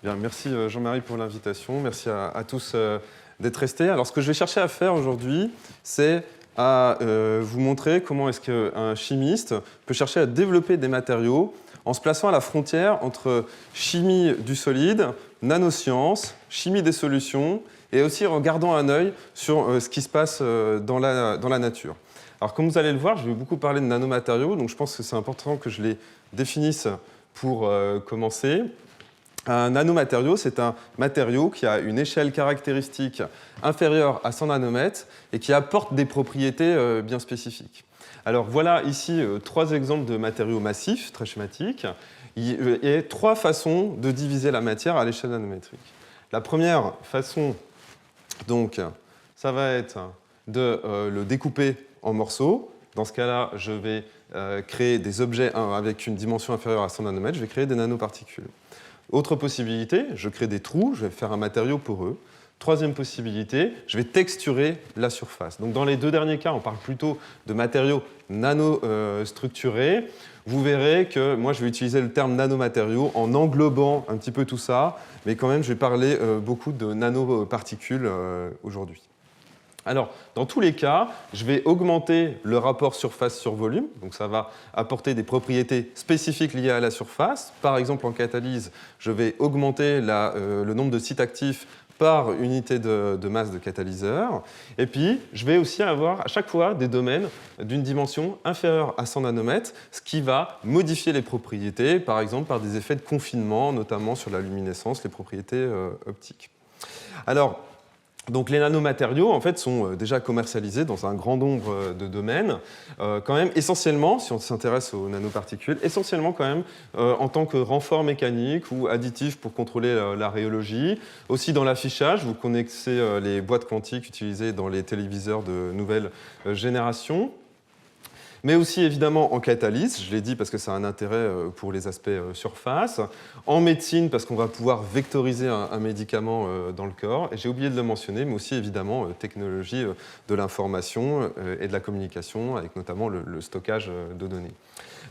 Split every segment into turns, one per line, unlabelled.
Bien, merci Jean-Marie pour l'invitation. Merci à tous d'être restés. Alors, ce que je vais chercher à faire aujourd'hui, c'est à vous montrer comment est-ce qu'un chimiste peut chercher à développer des matériaux en se plaçant à la frontière entre chimie du solide, nanosciences, chimie des solutions, et aussi en gardant un œil sur ce qui se passe dans la nature. Alors, comme vous allez le voir, je vais beaucoup parler de nanomatériaux, donc je pense que c'est important que je les définisse pour commencer. Un nanomatériau, c'est un matériau qui a une échelle caractéristique inférieure à 100 nanomètres et qui apporte des propriétés bien spécifiques. Alors voilà ici 3 exemples de matériaux massifs, très schématiques, et 3 façons de diviser la matière à l'échelle nanométrique. La première façon, donc, ça va être de le découper en morceaux. Dans ce cas-là, je vais créer des objets avec une dimension inférieure à 100 nanomètres, je vais créer des nanoparticules. Autre possibilité, je crée des trous, je vais faire un matériau poreux. Troisième possibilité, je vais texturer la surface. Donc dans les 2 derniers cas, on parle plutôt de matériaux nanostructurés. Vous verrez que moi, je vais utiliser le terme nanomatériaux en englobant un petit peu tout ça, mais quand même, je vais parler beaucoup de nanoparticules aujourd'hui. Alors, dans tous les cas, je vais augmenter le rapport surface sur volume. Donc, ça va apporter des propriétés spécifiques liées à la surface. Par exemple, en catalyse, je vais augmenter le nombre de sites actifs par unité de masse de catalyseur. Et puis, je vais aussi avoir à chaque fois des domaines d'une dimension inférieure à 100 nanomètres, ce qui va modifier les propriétés, par exemple par des effets de confinement, notamment sur la luminescence, les propriétés optiques. Alors, donc les nanomatériaux en fait, sont déjà commercialisés dans un grand nombre de domaines, quand même essentiellement, si on s'intéresse aux nanoparticules, essentiellement quand même en tant que renfort mécanique ou additif pour contrôler la rhéologie. Aussi dans l'affichage, vous connaissez les boîtes quantiques utilisées dans les téléviseurs de nouvelle génération. Mais aussi évidemment en catalyse, je l'ai dit parce que ça a un intérêt pour les aspects surface, en médecine parce qu'on va pouvoir vectoriser un médicament dans le corps, et j'ai oublié de le mentionner, mais aussi évidemment technologie de l'information et de la communication, avec notamment le stockage de données.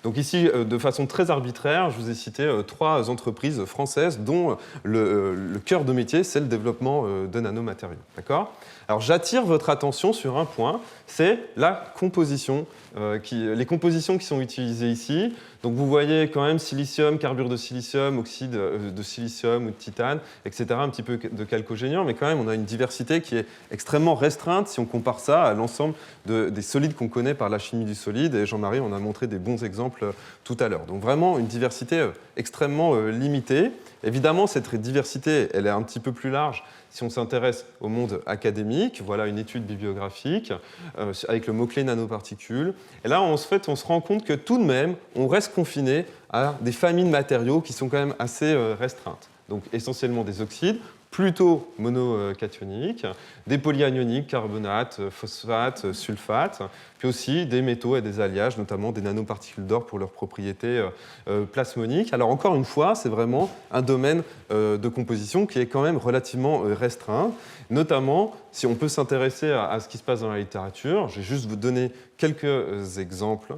Donc ici, de façon très arbitraire, je vous ai cité 3 entreprises françaises dont le cœur de métier, c'est le développement de nanomatériaux. D'accord ? Alors j'attire votre attention sur un point, c'est la composition, les compositions qui sont utilisées ici. Donc vous voyez quand même silicium, carbure de silicium, oxyde de silicium ou de titane, etc. Un petit peu de chalcogéniant, mais quand même on a une diversité qui est extrêmement restreinte si on compare ça à l'ensemble des solides qu'on connaît par la chimie du solide. Et Jean-Marie en a montré des bons exemples tout à l'heure. Donc vraiment une diversité extrêmement limitée. Évidemment, cette diversité, elle est un petit peu plus large si on s'intéresse au monde académique. Voilà une étude bibliographique avec le mot-clé nanoparticules. Et là, on se rend compte que tout de même, on reste confiné à des familles de matériaux qui sont quand même assez restreintes. Donc essentiellement des oxydes, plutôt monocationiques, des polyanioniques, carbonates, phosphates, sulfates, puis aussi des métaux et des alliages, notamment des nanoparticules d'or pour leurs propriétés plasmoniques. Alors encore une fois, c'est vraiment un domaine de composition qui est quand même relativement restreint, notamment si on peut s'intéresser à ce qui se passe dans la littérature. Je vais juste vous donner quelques exemples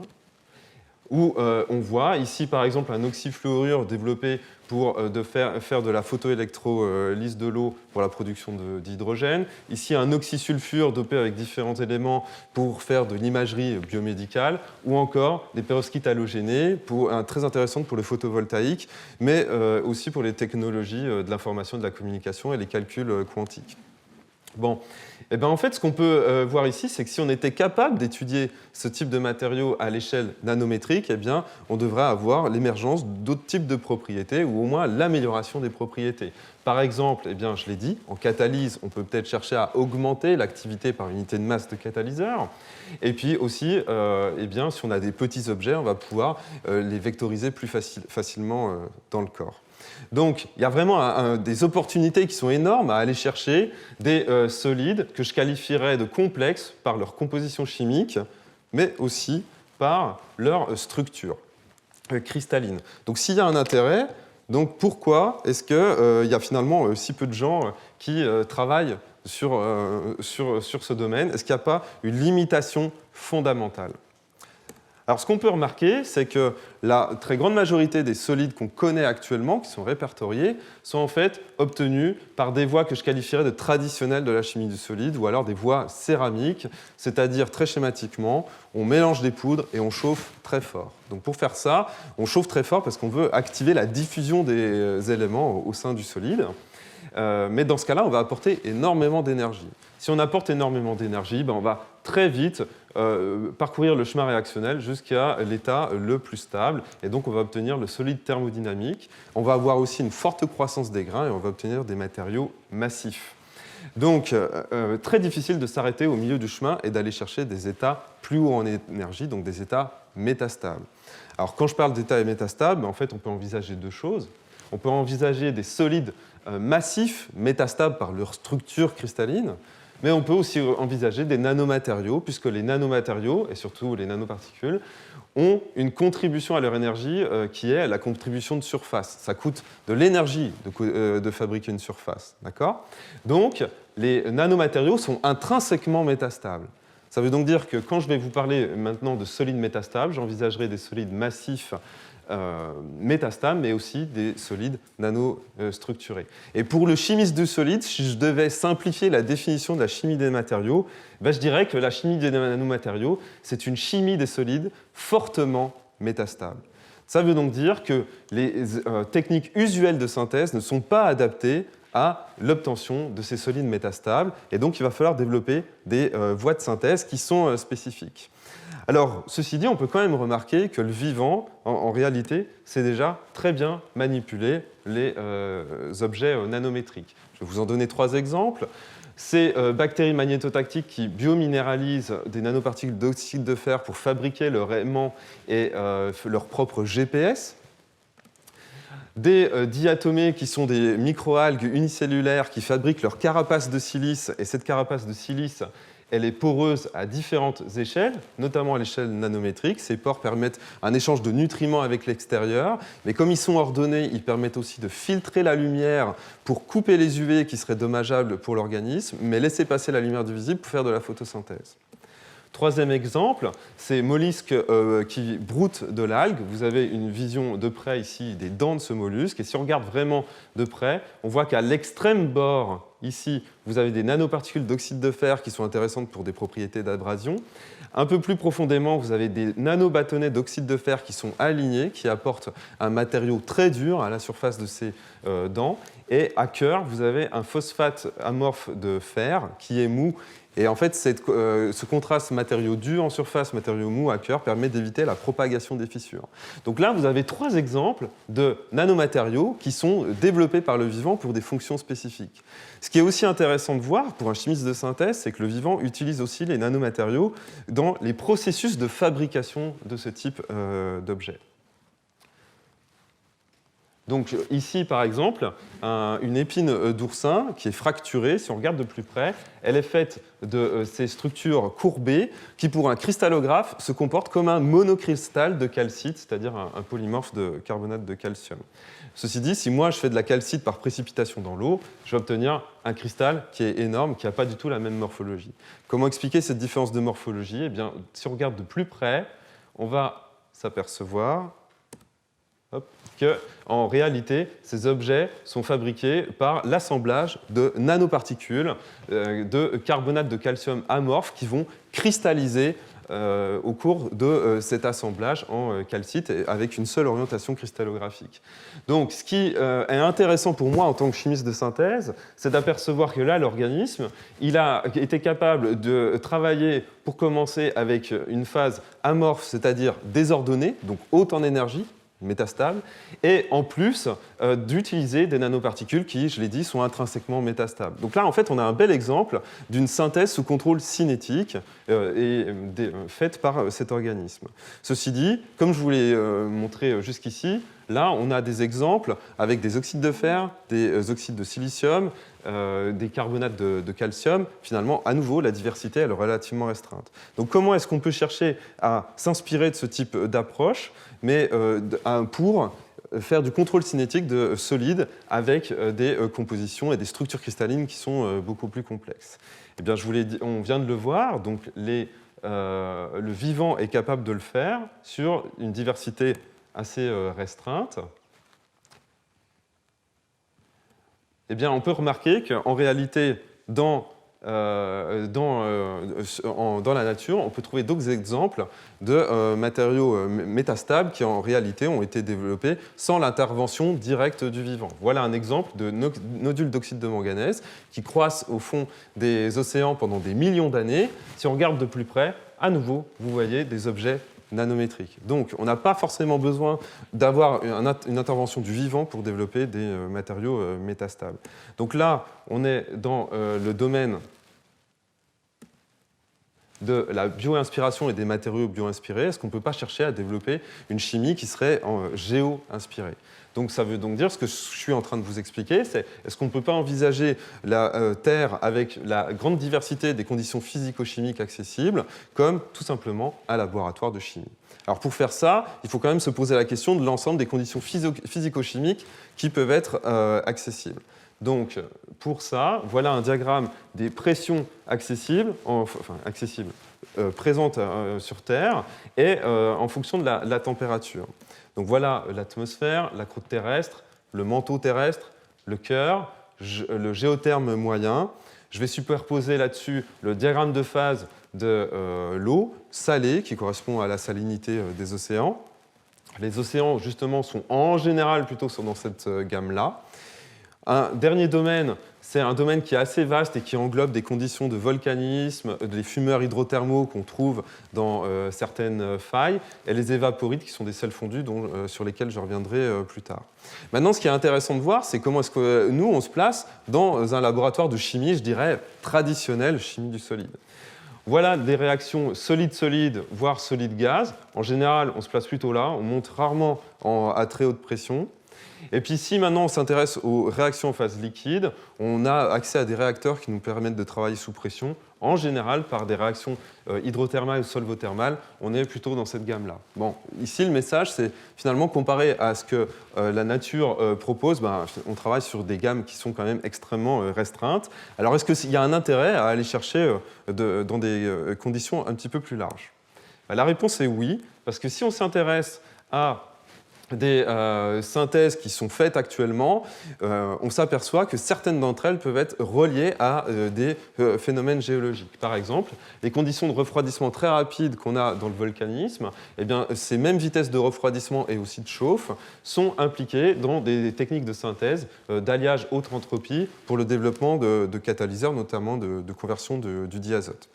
où on voit ici par exemple un oxyfluorure développé pour faire de la photoélectrolyse de l'eau pour la production d'hydrogène. Ici un oxysulfure dopé avec différents éléments pour faire de l'imagerie biomédicale, ou encore des perovskites halogénés, très intéressantes pour le photovoltaïque, mais aussi pour les technologies de l'information, de la communication et les calculs quantiques. Bon, eh bien, en fait, ce qu'on peut voir ici, c'est que si on était capable d'étudier ce type de matériaux à l'échelle nanométrique, eh bien, on devrait avoir l'émergence d'autres types de propriétés, ou au moins l'amélioration des propriétés. Par exemple, eh bien, je l'ai dit, en catalyse, on peut peut-être chercher à augmenter l'activité par unité de masse de catalyseur. Et puis aussi, eh bien, si on a des petits objets, on va pouvoir les vectoriser plus facilement dans le corps. Donc, il y a vraiment des opportunités qui sont énormes à aller chercher des solides que je qualifierais de complexes par leur composition chimique, mais aussi par leur structure cristalline. Donc, s'il y a un intérêt, donc pourquoi est-ce qu'il y a finalement si peu de gens qui travaillent sur ce domaine? Est-ce qu'il n'y a pas une limitation fondamentale? Alors, ce qu'on peut remarquer, c'est que la très grande majorité des solides qu'on connaît actuellement, qui sont répertoriés, sont en fait obtenus par des voies que je qualifierais de traditionnelles de la chimie du solide, ou alors des voies céramiques, c'est-à-dire très schématiquement, on mélange des poudres et on chauffe très fort. Donc pour faire ça, on chauffe très fort parce qu'on veut activer la diffusion des éléments au sein du solide. Mais dans ce cas-là, on va apporter énormément d'énergie. Si on apporte énormément d'énergie, on va très vite parcourir le chemin réactionnel jusqu'à l'état le plus stable. Et donc, on va obtenir le solide thermodynamique. On va avoir aussi une forte croissance des grains et on va obtenir des matériaux massifs. Donc, très difficile de s'arrêter au milieu du chemin et d'aller chercher des états plus hauts en énergie, donc des états métastables. Alors, quand je parle d'états métastables, en fait, on peut envisager deux choses. On peut envisager des solides massifs, métastables par leur structure cristalline, mais on peut aussi envisager des nanomatériaux, puisque les nanomatériaux, et surtout les nanoparticules, ont une contribution à leur énergie qui est la contribution de surface. Ça coûte de l'énergie de fabriquer une surface. D'accord ? Donc, les nanomatériaux sont intrinsèquement métastables. Ça veut donc dire que quand je vais vous parler maintenant de solides métastables, j'envisagerai des solides massifs métastables, mais aussi des solides nanostructurés. Et pour le chimiste du solide, si je devais simplifier la définition de la chimie des matériaux, je dirais que la chimie des nanomatériaux, c'est une chimie des solides fortement métastable. Ça veut donc dire que les techniques usuelles de synthèse ne sont pas adaptées à l'obtention de ces solides métastables, et donc il va falloir développer des voies de synthèse qui sont spécifiques. Alors, ceci dit, on peut quand même remarquer que le vivant, en réalité, sait déjà très bien manipuler les objets nanométriques. Je vais vous en donner 3 exemples. Ces bactéries magnétotactiques qui biominéralisent des nanoparticules d'oxyde de fer pour fabriquer leur aimant et leur propre GPS. Des diatomées qui sont des microalgues unicellulaires qui fabriquent leur carapace de silice, et cette carapace de silice, elle est poreuse à différentes échelles, notamment à l'échelle nanométrique. Ces pores permettent un échange de nutriments avec l'extérieur, mais comme ils sont ordonnés, ils permettent aussi de filtrer la lumière pour couper les UV qui seraient dommageables pour l'organisme, mais laisser passer la lumière du visible pour faire de la photosynthèse. Troisième exemple, ces mollusques qui broutent de l'algue. Vous avez une vision de près ici des dents de ce mollusque. Et si on regarde vraiment de près, on voit qu'à l'extrême bord, ici, vous avez des nanoparticules d'oxyde de fer qui sont intéressantes pour des propriétés d'abrasion. Un peu plus profondément, vous avez des nanobâtonnets d'oxyde de fer qui sont alignés, qui apportent un matériau très dur à la surface de ces dents. Et à cœur, vous avez un phosphate amorphe de fer qui est mou. Et en fait, ce contraste matériau dur en surface, matériau mou à cœur, permet d'éviter la propagation des fissures. Donc là, vous avez 3 exemples de nanomatériaux qui sont développés par le vivant pour des fonctions spécifiques. Ce qui est aussi intéressant de voir pour un chimiste de synthèse, c'est que le vivant utilise aussi les nanomatériaux dans les processus de fabrication de ce type d'objets. Donc ici, par exemple, une épine d'oursin qui est fracturée, si on regarde de plus près, elle est faite de ces structures courbées qui, pour un cristallographe, se comportent comme un monocristal de calcite, c'est-à-dire un polymorphe de carbonate de calcium. Ceci dit, si moi je fais de la calcite par précipitation dans l'eau, je vais obtenir un cristal qui est énorme, qui n'a pas du tout la même morphologie. Comment expliquer cette différence de morphologie ? Eh bien, si on regarde de plus près, on va s'apercevoir qu'en réalité, ces objets sont fabriqués par l'assemblage de nanoparticules de carbonate de calcium amorphe qui vont cristalliser au cours de cet assemblage en calcite avec une seule orientation cristallographique. Donc, ce qui est intéressant pour moi en tant que chimiste de synthèse, c'est d'apercevoir que là, l'organisme, il a été capable de travailler pour commencer avec une phase amorphe, c'est-à-dire désordonnée, donc haute en énergie, métastables, et en plus d'utiliser des nanoparticules qui, je l'ai dit, sont intrinsèquement métastables. Donc là, en fait, on a un bel exemple d'une synthèse sous contrôle cinétique faite par cet organisme. Ceci dit, comme je vous l'ai montré jusqu'ici, là, on a des exemples avec des oxydes de fer, des oxydes de silicium, des carbonates de calcium. Finalement, à nouveau, la diversité elle est relativement restreinte. Donc comment est-ce qu'on peut chercher à s'inspirer de ce type d'approche, mais pour faire du contrôle cinétique de solides avec des compositions et des structures cristallines qui sont beaucoup plus complexes. Eh bien, on vient de le voir, donc les le vivant est capable de le faire sur une diversité assez restreinte, eh bien, on peut remarquer qu'en réalité, dans la nature, on peut trouver d'autres exemples de matériaux métastables qui, en réalité, ont été développés sans l'intervention directe du vivant. Voilà un exemple de nodules d'oxyde de manganèse qui croissent au fond des océans pendant des millions d'années. Si on regarde de plus près, à nouveau, vous voyez des objets nanométriques. Donc, on n'a pas forcément besoin d'avoir une intervention du vivant pour développer des matériaux métastables. Donc là, on est dans le domaine de la bioinspiration et des matériaux bioinspirés. Est-ce qu'on ne peut pas chercher à développer une chimie qui serait géo-inspirée? Donc ça veut donc dire, ce que je suis en train de vous expliquer, c'est est-ce qu'on ne peut pas envisager la Terre avec la grande diversité des conditions physico-chimiques accessibles comme tout simplement un laboratoire de chimie? Alors pour faire ça, il faut quand même se poser la question de l'ensemble des conditions physico-chimiques qui peuvent être accessibles. Donc pour ça, voilà un diagramme des pressions accessibles, présentes sur Terre et en fonction de la température. Donc voilà l'atmosphère, la croûte terrestre, le manteau terrestre, le cœur, le géotherme moyen. Je vais superposer là-dessus le diagramme de phase de l'eau salée, qui correspond à la salinité des océans. Les océans, justement, sont en général plutôt dans cette gamme-là. Un dernier domaine, c'est un domaine qui est assez vaste et qui englobe des conditions de volcanisme, des fumeurs hydrothermaux qu'on trouve dans certaines failles, et les évaporites, qui sont des sels fondus sur lesquels je reviendrai plus tard. Maintenant, ce qui est intéressant de voir, c'est comment est-ce que nous, on se place dans un laboratoire de chimie, je dirais, traditionnelle, chimie du solide. Voilà des réactions solide-solide, voire solide-gaz. En général, on se place plutôt là, on monte rarement à très haute pression. Et puis si maintenant on s'intéresse aux réactions en phase liquide, on a accès à des réacteurs qui nous permettent de travailler sous pression. En général, par des réactions hydrothermales ou solvothermales, on est plutôt dans cette gamme-là. Bon, ici, le message, c'est finalement comparé à ce que la nature propose, on travaille sur des gammes qui sont quand même extrêmement restreintes. Alors, est-ce qu'il y a un intérêt à aller chercher dans des conditions un petit peu plus larges? La réponse est oui, parce que si on s'intéresse à des synthèses qui sont faites actuellement, on s'aperçoit que certaines d'entre elles peuvent être reliées à des phénomènes géologiques. Par exemple, les conditions de refroidissement très rapides qu'on a dans le volcanisme, eh bien, ces mêmes vitesses de refroidissement et aussi de chauffe sont impliquées dans des techniques de synthèse d'alliage haute entropie pour le développement de catalyseurs, notamment de conversion du diazote.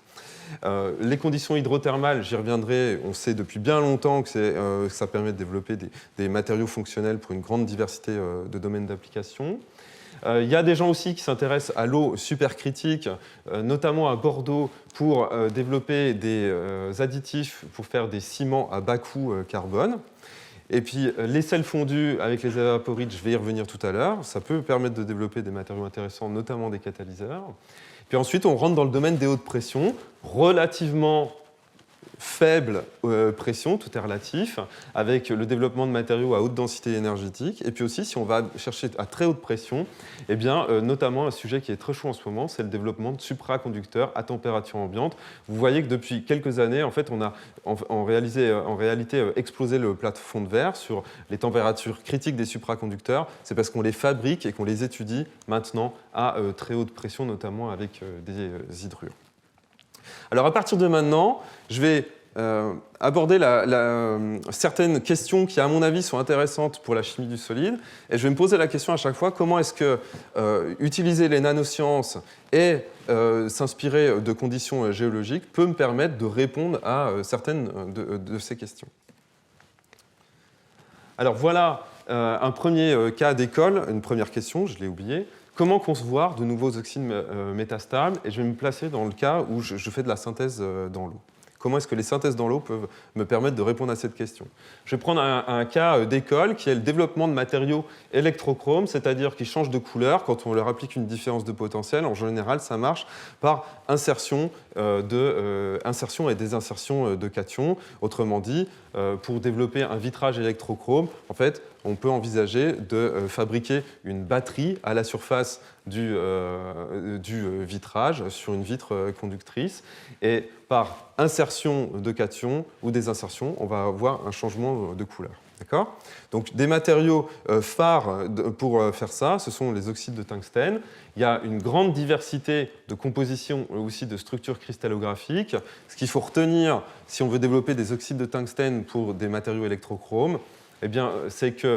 Les conditions hydrothermales, j'y reviendrai, on sait depuis bien longtemps que ça permet de développer des matériaux fonctionnels pour une grande diversité de domaines d'application. Il y a des gens aussi qui s'intéressent à l'eau supercritique, notamment à Bordeaux, pour développer des additifs pour faire des ciments à bas coût carbone. Et puis les sels fondus avec les évaporites, je vais y revenir tout à l'heure, ça peut permettre de développer des matériaux intéressants, notamment des catalyseurs. Puis ensuite, on rentre dans le domaine des hautes pressions, relativement faible pression, tout est relatif, avec le développement de matériaux à haute densité énergétique. Et puis aussi, si on va chercher à très haute pression, eh bien, notamment un sujet qui est très chaud en ce moment, c'est le développement de supraconducteurs à température ambiante. Vous voyez que depuis quelques années, en fait, on a en réalité explosé le plafond de verre sur les températures critiques des supraconducteurs. C'est parce qu'on les fabrique et qu'on les étudie maintenant à très haute pression, notamment avec des hydrures. Alors à partir de maintenant, je vais aborder certaines questions qui, à mon avis, sont intéressantes pour la chimie du solide. Et je vais me poser la question à chaque fois, comment est-ce que utiliser les nanosciences et s'inspirer de conditions géologiques peut me permettre de répondre à certaines de ces questions. Alors voilà un premier cas d'école, une première question, je l'ai oublié. Comment concevoir de nouveaux oxydes métastables? Et je vais me placer dans le cas où je fais de la synthèse dans l'eau. Comment est-ce que les synthèses dans l'eau peuvent me permettre de répondre à cette question? Je vais prendre un cas d'école qui est le développement de matériaux électrochromes, c'est-à-dire qui changent de couleur quand on leur applique une différence de potentiel. En général, ça marche par insertion et désinsertion de cations. Autrement dit, pour développer un vitrage électrochrome, en fait, on peut envisager de fabriquer une batterie à la surface du vitrage sur une vitre conductrice. Et par insertion de cations ou désinsertion, on va avoir un changement de couleur. D'accord ? Donc des matériaux phares pour faire ça, ce sont les oxydes de tungstène. Il y a une grande diversité de compositions aussi de structures cristallographiques. Ce qu'il faut retenir si on veut développer des oxydes de tungstène pour des matériaux électrochromes, eh bien, c'est que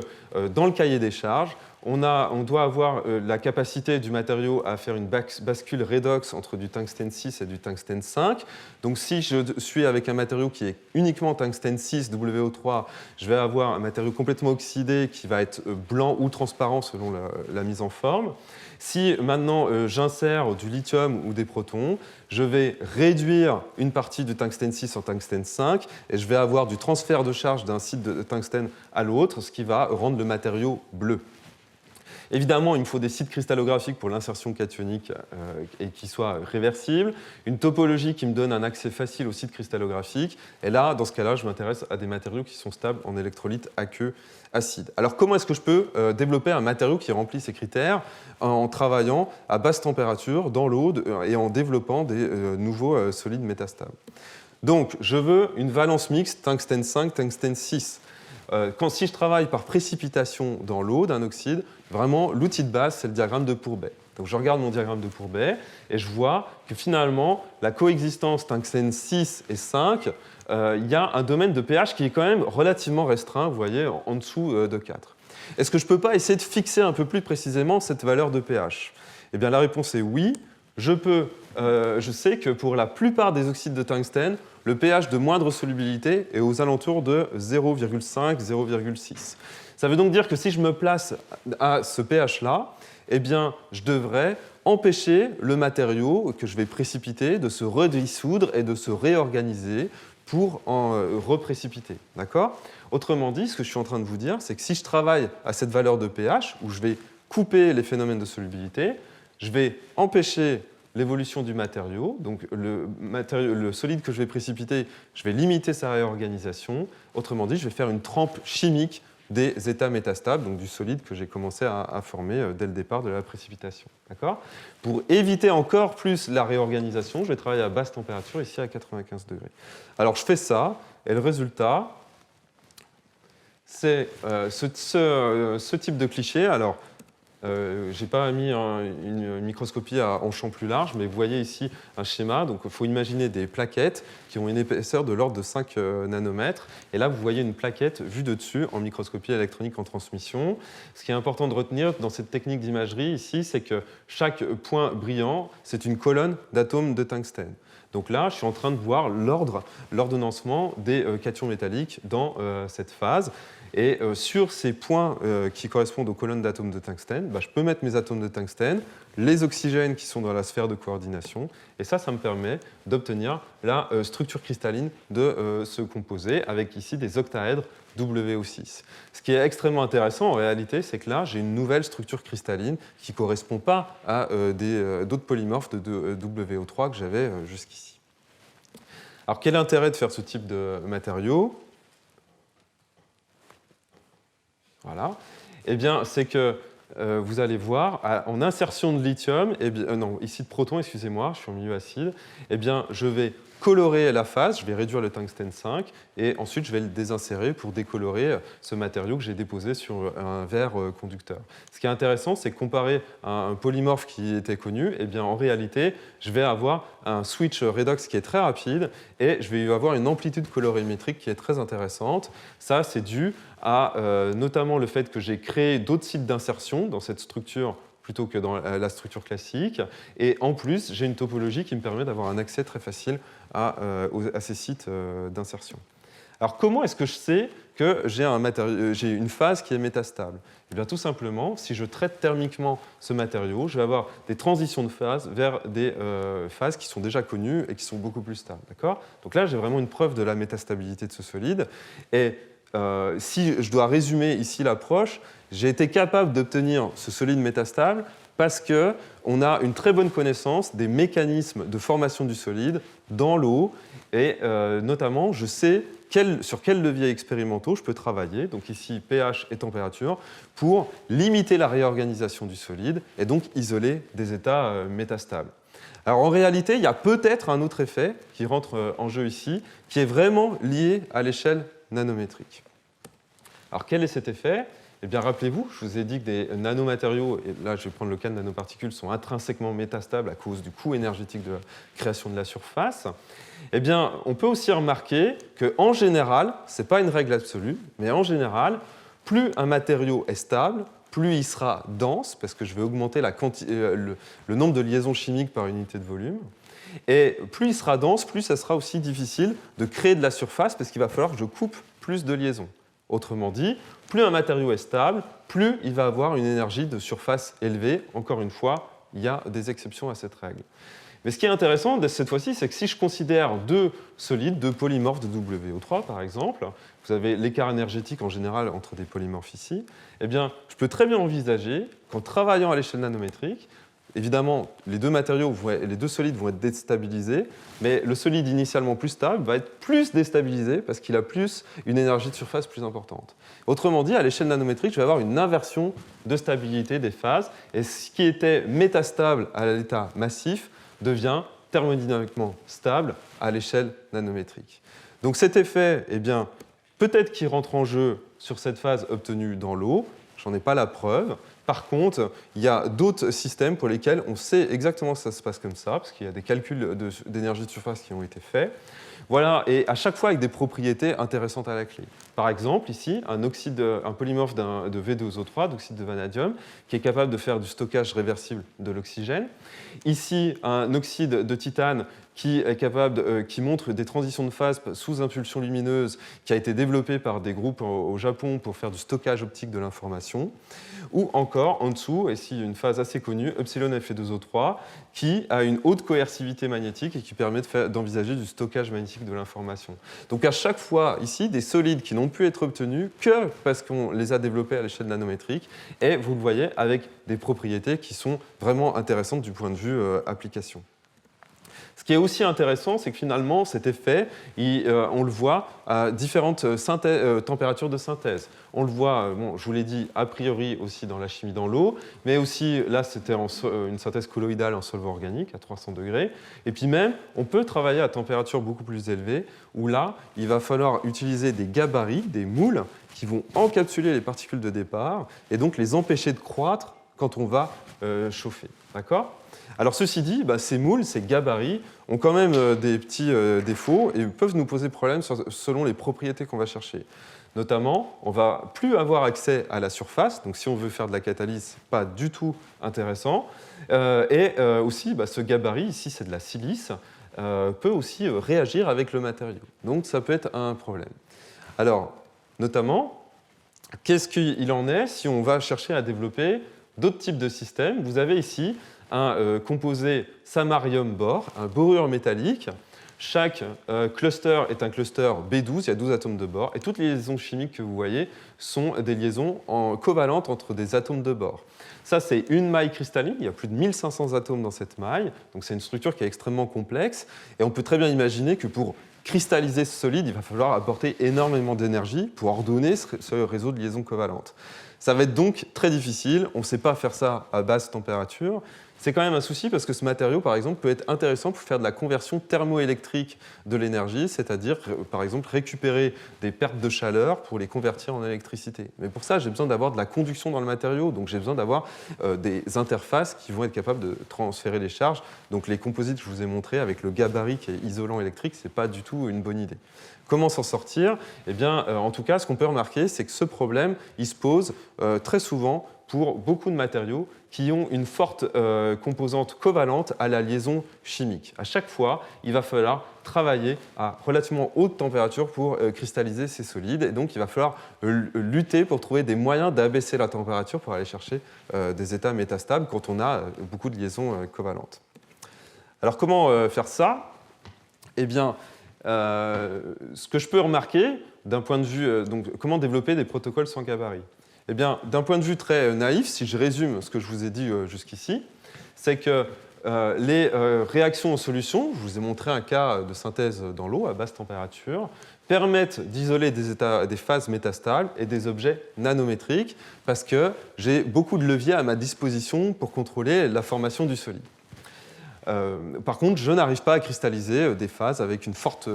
dans le cahier des charges, on doit avoir la capacité du matériau à faire une bascule redox entre du tungstène 6 et du tungstène 5. Donc si je suis avec un matériau qui est uniquement tungstène 6 WO3, je vais avoir un matériau complètement oxydé qui va être blanc ou transparent selon la mise en forme. Si maintenant j'insère du lithium ou des protons, je vais réduire une partie du tungstène 6 en tungstène 5 et je vais avoir du transfert de charge d'un site de tungstène à l'autre, ce qui va rendre le matériau bleu. Évidemment, il me faut des sites cristallographiques pour l'insertion cationique et qui soient réversibles, une topologie qui me donne un accès facile aux sites cristallographiques. Et là, dans ce cas-là, je m'intéresse à des matériaux qui sont stables en électrolyte aqueux acide. Alors, comment est-ce que je peux développer un matériau qui remplit ces critères en travaillant à basse température dans l'eau et en développant des nouveaux solides métastables? Donc, je veux une valence mixte tungstène 5, tungstène 6. Si je travaille par précipitation dans l'eau d'un oxyde, vraiment, l'outil de base, c'est le diagramme de Pourbet. Donc je regarde mon diagramme de Pourbet et je vois que finalement, la coexistence tungstène 6 et 5, il y a un domaine de pH qui est quand même relativement restreint, vous voyez, en dessous de 4. Est-ce que je ne peux pas essayer de fixer un peu plus précisément cette valeur de pH? Eh bien, la réponse est oui. Je sais que pour la plupart des oxydes de tungstène, le pH de moindre solubilité est aux alentours de 0,5, 0,6. Ça veut donc dire que si je me place à ce pH-là, eh bien, je devrais empêcher le matériau que je vais précipiter de se redissoudre et de se réorganiser pour en reprécipiter. D'accord ? Autrement dit, ce que je suis en train de vous dire, c'est que si je travaille à cette valeur de pH, où je vais couper les phénomènes de solubilité, je vais empêcher l'évolution du matériau. Donc le solide que je vais précipiter, je vais limiter sa réorganisation. Autrement dit, je vais faire une trempe chimique des états métastables, donc du solide que j'ai commencé à former dès le départ de la précipitation. D'accord ? Pour éviter encore plus la réorganisation, je vais travailler à basse température, ici à 95 degrés. Alors je fais ça, et le résultat, c'est ce type de cliché. Alors, je n'ai pas mis une microscopie en champ plus large, mais vous voyez ici un schéma. Donc, il faut imaginer des plaquettes qui ont une épaisseur de l'ordre de 5 nanomètres. Et là, vous voyez une plaquette vue de dessus en microscopie électronique en transmission. Ce qui est important de retenir dans cette technique d'imagerie ici, c'est que chaque point brillant, c'est une colonne d'atomes de tungstène. Donc là, je suis en train de voir l'ordonnancement des cations métalliques dans cette phase. Et sur ces points qui correspondent aux colonnes d'atomes de tungstène, je peux mettre mes atomes de tungstène, les oxygènes qui sont dans la sphère de coordination, et ça me permet d'obtenir la structure cristalline de ce composé, avec ici des octaèdres WO6. Ce qui est extrêmement intéressant en réalité, c'est que là, j'ai une nouvelle structure cristalline qui ne correspond pas à d'autres polymorphes de WO3 que j'avais jusqu'ici. Alors, quel est l'intérêt de faire ce type de matériaux ? Voilà. Eh bien, c'est que vous allez voir, en insertion de lithium, ici de proton, excusez-moi, je suis en milieu acide, eh bien, je vais colorer la phase, je vais réduire le tungstène 5, et ensuite je vais le désinsérer pour décolorer ce matériau que j'ai déposé sur un verre conducteur. Ce qui est intéressant, c'est que comparé à un polymorphe qui était connu, eh bien, en réalité, je vais avoir un switch redox qui est très rapide, et je vais avoir une amplitude colorimétrique qui est très intéressante. Ça, c'est dû à notamment le fait que j'ai créé d'autres sites d'insertion dans cette structure plutôt que dans la structure classique. Et en plus, j'ai une topologie qui me permet d'avoir un accès très facile à ces sites d'insertion. Alors, comment est-ce que je sais que j'ai une phase qui est métastable? Eh bien, tout simplement, si je traite thermiquement ce matériau, je vais avoir des transitions de phase vers des phases qui sont déjà connues et qui sont beaucoup plus stables. D'accord ? Donc là, j'ai vraiment une preuve de la métastabilité de ce solide. Et si je dois résumer ici l'approche, j'ai été capable d'obtenir ce solide métastable parce qu'on a une très bonne connaissance des mécanismes de formation du solide dans l'eau, et notamment, je sais sur quels leviers expérimentaux je peux travailler, donc ici pH et température, pour limiter la réorganisation du solide et donc isoler des états métastables. Alors en réalité, il y a peut-être un autre effet qui rentre en jeu ici, qui est vraiment lié à l'échelle nanométrique. Alors quel est cet effet ? Eh bien, rappelez-vous, je vous ai dit que des nanomatériaux, et là je vais prendre le cas de nanoparticules, sont intrinsèquement métastables à cause du coût énergétique de la création de la surface. Eh bien, on peut aussi remarquer qu'en général, ce n'est pas une règle absolue, mais en général, plus un matériau est stable, plus il sera dense, parce que je vais augmenter le nombre de liaisons chimiques par unité de volume. Et plus il sera dense, plus ça sera aussi difficile de créer de la surface, parce qu'il va falloir que je coupe plus de liaisons. Autrement dit, plus un matériau est stable, plus il va avoir une énergie de surface élevée. Encore une fois, il y a des exceptions à cette règle. Mais ce qui est intéressant cette fois-ci, c'est que si je considère deux solides, deux polymorphes de WO3 par exemple, vous avez l'écart énergétique en général entre des polymorphes ici, eh bien, je peux très bien envisager qu'en travaillant à l'échelle nanométrique, évidemment, les deux solides vont être déstabilisés, mais le solide initialement plus stable va être plus déstabilisé parce qu'il a une énergie de surface plus importante. Autrement dit, à l'échelle nanométrique, je vais avoir une inversion de stabilité des phases, et ce qui était métastable à l'état massif devient thermodynamiquement stable à l'échelle nanométrique. Donc cet effet, eh bien, peut-être qu'il rentre en jeu sur cette phase obtenue dans l'eau, j'en ai pas la preuve. Par contre, il y a d'autres systèmes pour lesquels on sait exactement que ça se passe comme ça, parce qu'il y a des calculs d'énergie de surface qui ont été faits. Voilà, et à chaque fois avec des propriétés intéressantes à la clé. Par exemple, ici, un polymorphe de V2O3, d'oxyde de vanadium, qui est capable de faire du stockage réversible de l'oxygène. Ici, un oxyde de titane qui montre des transitions de phase sous impulsion lumineuse, qui a été développé par des groupes au Japon pour faire du stockage optique de l'information. Ou encore, en dessous, ici une phase assez connue, Epsilon Fe2O3, qui a une haute coercivité magnétique et qui permet d'envisager du stockage magnétique de l'information. Donc à chaque fois, ici, des solides qui n'ont pu être obtenus que parce qu'on les a développés à l'échelle nanométrique, et vous le voyez, avec des propriétés qui sont vraiment intéressantes du point de vue application. Ce qui est aussi intéressant, c'est que finalement, cet effet, on le voit à différentes températures de synthèse. On le voit, je vous l'ai dit, a priori aussi dans la chimie dans l'eau, mais aussi, là, c'était une synthèse colloïdale en solvant organique à 300 degrés. Et puis même, on peut travailler à température beaucoup plus élevée, où là, il va falloir utiliser des gabarits, des moules, qui vont encapsuler les particules de départ, et donc les empêcher de croître quand on va chauffer. D'accord ? Alors ceci dit, ces moules, ces gabarits, ont quand même des petits défauts et peuvent nous poser problème selon les propriétés qu'on va chercher. Notamment, on ne va plus avoir accès à la surface, donc si on veut faire de la catalyse, ce n'est pas du tout intéressant. Aussi, ce gabarit, ici c'est de la silice, peut aussi réagir avec le matériau. Donc ça peut être un problème. Alors, notamment, qu'est-ce qu'il en est si on va chercher à développer d'autres types de systèmes ? Vous avez ici un composé samarium-bore, un borure métallique. Chaque cluster est un cluster B12, il y a 12 atomes de bore, et toutes les liaisons chimiques que vous voyez sont des liaisons covalentes entre des atomes de bore. Ça, c'est une maille cristalline, il y a plus de 1500 atomes dans cette maille, donc c'est une structure qui est extrêmement complexe, et on peut très bien imaginer que pour cristalliser ce solide, il va falloir apporter énormément d'énergie pour ordonner ce réseau de liaisons covalentes. Ça va être donc très difficile, on ne sait pas faire ça à basse température. C'est quand même un souci parce que ce matériau, par exemple, peut être intéressant pour faire de la conversion thermoélectrique de l'énergie, c'est-à-dire, par exemple, récupérer des pertes de chaleur pour les convertir en électricité. Mais pour ça, j'ai besoin d'avoir de la conduction dans le matériau, donc j'ai besoin d'avoir des interfaces qui vont être capables de transférer les charges. Donc les composites que je vous ai montrés avec le gabarit qui est isolant électrique, ce n'est pas du tout une bonne idée. Comment s'en sortir ? Eh bien, en tout cas, ce qu'on peut remarquer, c'est que ce problème, il se pose très souvent pour beaucoup de matériaux qui ont une forte composante covalente à la liaison chimique. À chaque fois, il va falloir travailler à relativement haute température pour cristalliser ces solides. Et donc, il va falloir lutter pour trouver des moyens d'abaisser la température pour aller chercher des états métastables quand on a beaucoup de liaisons covalentes. Alors, comment faire ça ? Eh bien, ce que je peux remarquer d'un point de vue, donc, comment développer des protocoles sans gabarit ? Eh bien, d'un point de vue très naïf, si je résume ce que je vous ai dit jusqu'ici, c'est que les réactions en solution, je vous ai montré un cas de synthèse dans l'eau à basse température, permettent d'isoler des phases métastables et des objets nanométriques parce que j'ai beaucoup de leviers à ma disposition pour contrôler la formation du solide. Par contre, je n'arrive pas à cristalliser des phases avec une forte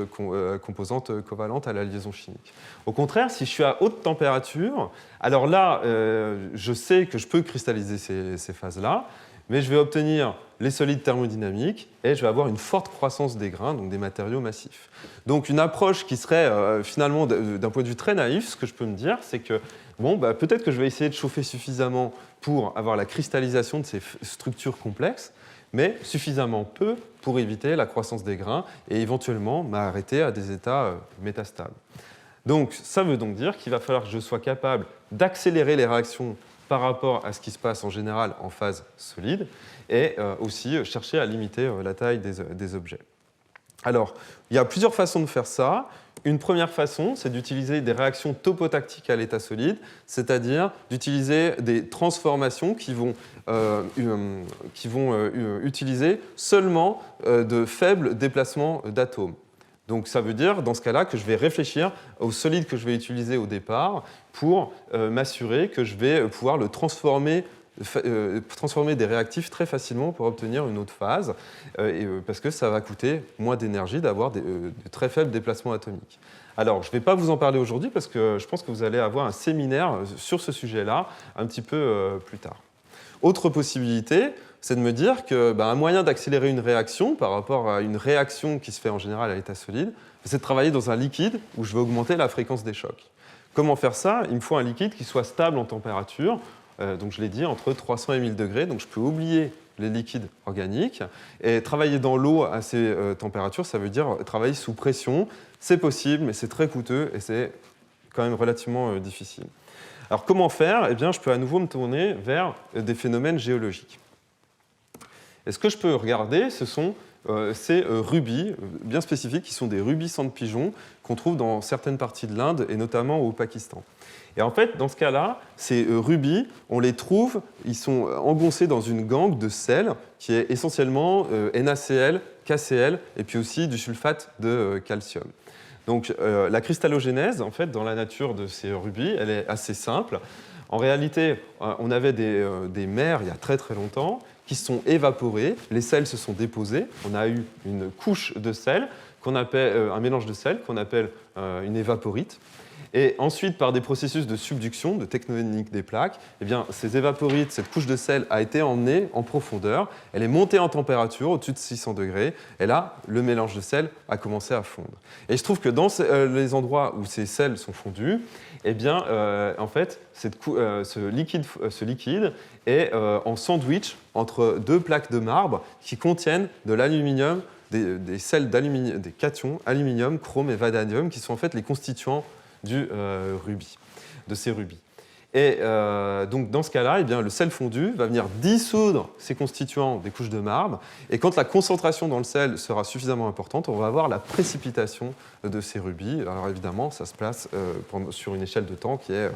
composante covalente à la liaison chimique. Au contraire, si je suis à haute température, alors là, je sais que je peux cristalliser ces phases-là, mais je vais obtenir les solides thermodynamiques et je vais avoir une forte croissance des grains, donc des matériaux massifs. Donc une approche qui serait finalement, d'un point de vue très naïf, ce que je peux me dire, c'est que bon, peut-être que je vais essayer de chauffer suffisamment pour avoir la cristallisation de ces structures complexes, mais suffisamment peu pour éviter la croissance des grains et éventuellement m'arrêter à des états métastables. Donc ça veut donc dire qu'il va falloir que je sois capable d'accélérer les réactions par rapport à ce qui se passe en général en phase solide et aussi chercher à limiter la taille des objets. Alors, il y a plusieurs façons de faire ça. Une première façon, c'est d'utiliser des réactions topotactiques à l'état solide, c'est-à-dire d'utiliser des transformations qui vont utiliser seulement de faibles déplacements d'atomes. Donc ça veut dire, dans ce cas-là, que je vais réfléchir au solide que je vais utiliser au départ pour m'assurer que je vais pouvoir le transformer des réactifs très facilement pour obtenir une autre phase, parce que ça va coûter moins d'énergie d'avoir de très faibles déplacements atomiques. Alors, je ne vais pas vous en parler aujourd'hui parce que je pense que vous allez avoir un séminaire sur ce sujet-là un petit peu plus tard. Autre possibilité, c'est de me dire qu'un moyen d'accélérer une réaction par rapport à une réaction qui se fait en général à l'état solide, c'est de travailler dans un liquide où je vais augmenter la fréquence des chocs. Comment faire ça? Il me faut un liquide qui soit stable en température, donc je l'ai dit, entre 300 et 1000 degrés, donc je peux oublier les liquides organiques. Et travailler dans l'eau à ces températures, ça veut dire travailler sous pression. C'est possible, mais c'est très coûteux et c'est quand même relativement difficile. Alors comment faire? Eh bien, je peux à nouveau me tourner vers des phénomènes géologiques. Et ce que je peux regarder, ce sont ces rubis bien spécifiques, qui sont des rubis sang de pigeon qu'on trouve dans certaines parties de l'Inde et notamment au Pakistan. Et en fait, dans ce cas-là, ces rubis, on les trouve, ils sont engoncés dans une gangue de sel qui est essentiellement NaCl, KCl et puis aussi du sulfate de calcium. Donc la cristallogénèse, en fait, dans la nature de ces rubis, elle est assez simple. En réalité, on avait des mers il y a très très longtemps qui se sont évaporées, les sels se sont déposés, on a eu une couche de sel, un mélange de sel qu'on appelle une évaporite. Et ensuite, par des processus de subduction, de tectonique des plaques, eh bien, ces évaporites, cette couche de sel a été emmenée en profondeur, elle est montée en température au-dessus de 600 degrés, et là, le mélange de sel a commencé à fondre. Et il se trouve que dans les endroits où ces sels sont fondus, eh bien, en fait, ce liquide est en sandwich entre deux plaques de marbre qui contiennent de l'aluminium, des sels d'aluminium, des cations, aluminium, chrome et vanadium, qui sont en fait les constituants de ces rubis. Et donc dans ce cas-là, eh bien, le sel fondu va venir dissoudre ces constituants des couches de marbre, et quand la concentration dans le sel sera suffisamment importante, on va avoir la précipitation de ces rubis. Alors évidemment, ça se place sur une échelle de temps qui est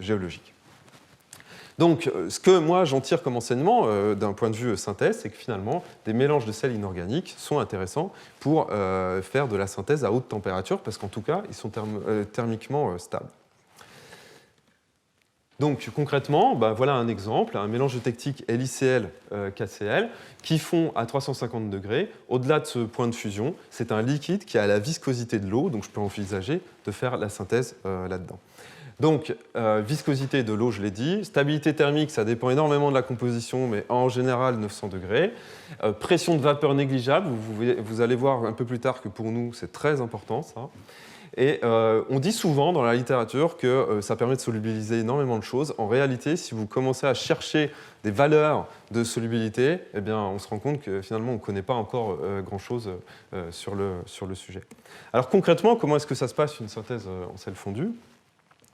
géologique. Donc, ce que moi j'en tire comme enseignement d'un point de vue synthèse, c'est que finalement, des mélanges de sels inorganiques sont intéressants pour faire de la synthèse à haute température, parce qu'en tout cas, ils sont thermiquement stables. Donc, concrètement, voilà un exemple, un mélange de techniques LiCl-KCl qui fond à 350 degrés. Au-delà de ce point de fusion, c'est un liquide qui a la viscosité de l'eau, donc je peux envisager de faire la synthèse là-dedans. Donc, viscosité de l'eau, je l'ai dit. Stabilité thermique, ça dépend énormément de la composition, mais en général 900 degrés. Pression de vapeur négligeable, vous allez voir un peu plus tard que pour nous, c'est très important ça. Et on dit souvent dans la littérature que ça permet de solubiliser énormément de choses. En réalité, si vous commencez à chercher des valeurs de solubilité, eh bien, on se rend compte que finalement, on ne connaît pas encore grand-chose sur le sujet. Alors concrètement, comment est-ce que ça se passe une synthèse en sel fondu ?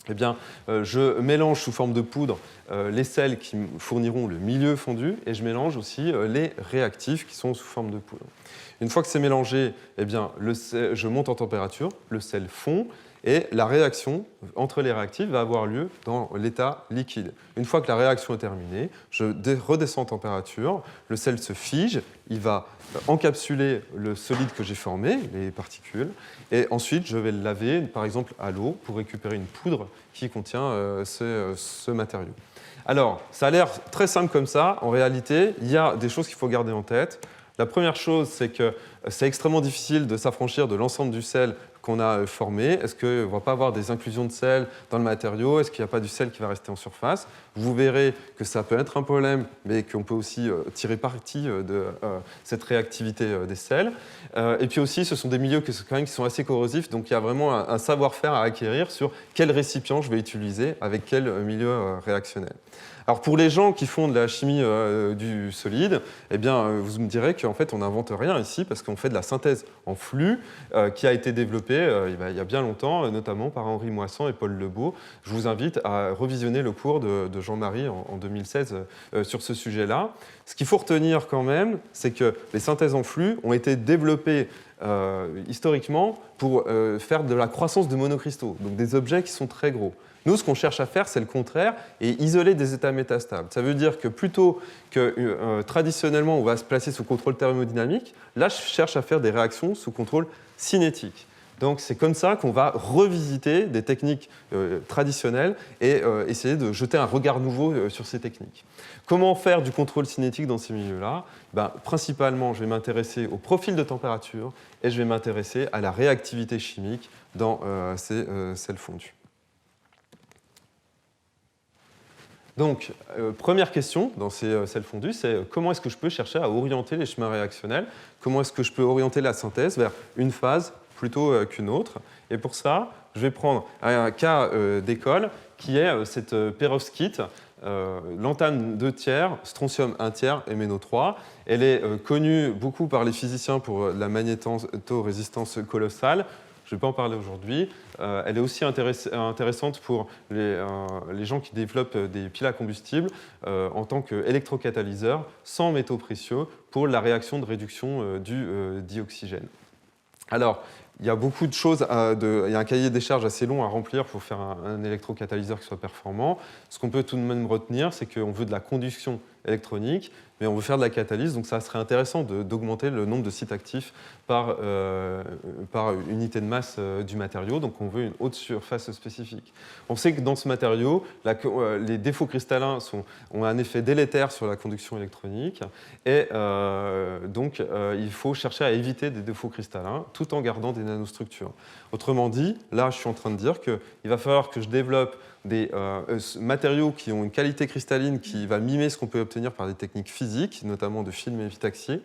Eh bien, je mélange sous forme de poudre les sels qui me fourniront le milieu fondu, et je mélange aussi les réactifs qui sont sous forme de poudre. Une fois que c'est mélangé, eh bien, je monte en température, le sel fond, et la réaction entre les réactifs va avoir lieu dans l'état liquide. Une fois que la réaction est terminée, je redescends en température, le sel se fige, il va encapsuler le solide que j'ai formé, les particules, et ensuite je vais le laver, par exemple à l'eau, pour récupérer une poudre qui contient ce matériau. Alors, ça a l'air très simple comme ça. En réalité, il y a des choses qu'il faut garder en tête. La première chose, c'est que c'est extrêmement difficile de s'affranchir de l'ensemble du sel qu'on a formé. Est-ce qu'on ne va pas avoir des inclusions de sel dans le matériau? Est-ce qu'il n'y a pas du sel qui va rester en surface? Vous verrez que ça peut être un problème, mais qu'on peut aussi tirer parti de cette réactivité des sels. Et puis aussi, ce sont des milieux qui sont assez corrosifs, donc il y a vraiment un savoir-faire à acquérir sur quel récipient je vais utiliser avec quel milieu réactionnel. Alors pour les gens qui font de la chimie du solide, eh bien, vous me direz qu'en fait on n'invente rien ici parce qu'on fait de la synthèse en flux qui a été développée il y a bien longtemps, notamment par Henri Moissan et Paul Lebeau. Je vous invite à revisionner le cours de Jean-Marie en 2016 sur ce sujet-là. Ce qu'il faut retenir quand même, c'est que les synthèses en flux ont été développées historiquement pour faire de la croissance de monocristaux, donc des objets qui sont très gros. Nous, ce qu'on cherche à faire, c'est le contraire, et isoler des états métastables. Ça veut dire que plutôt que traditionnellement, on va se placer sous contrôle thermodynamique, là, je cherche à faire des réactions sous contrôle cinétique. Donc c'est comme ça qu'on va revisiter des techniques traditionnelles et essayer de jeter un regard nouveau sur ces techniques. Comment faire du contrôle cinétique dans ces milieux-là? Principalement, je vais m'intéresser au profil de température et je vais m'intéresser à la réactivité chimique dans ces sels fondus. Donc, première question dans ces sels fondus, c'est comment est-ce que je peux chercher à orienter les chemins réactionnels? Comment est-ce que je peux orienter la synthèse vers une phase plutôt qu'une autre? Et pour ça, je vais prendre un cas d'école qui est cette perovskite, lantane 2 tiers, strontium 1 tiers et MnO3. Elle est connue beaucoup par les physiciens pour la magnétorésistance colossale. Je ne vais pas en parler aujourd'hui. Elle est aussi intéressante pour les gens qui développent des piles à combustible en tant qu'électrocatalyseur sans métaux précieux pour la réaction de réduction du dioxygène. Alors, il y a beaucoup de choses, il y a un cahier des charges assez long à remplir pour faire un électrocatalyseur qui soit performant. Ce qu'on peut tout de même retenir, c'est qu'on veut de la conduction électronique, mais on veut faire de la catalyse, donc ça serait intéressant d'augmenter le nombre de sites actifs par unité de masse du matériau, donc on veut une haute surface spécifique. On sait que dans ce matériau, les défauts cristallins ont un effet délétère sur la conduction électronique, et donc il faut chercher à éviter des défauts cristallins tout en gardant des nanostructures. Autrement dit, là je suis en train de dire qu'il va falloir que je développe des matériaux qui ont une qualité cristalline qui va mimer ce qu'on peut obtenir par des techniques physiques, notamment de film épitaxier.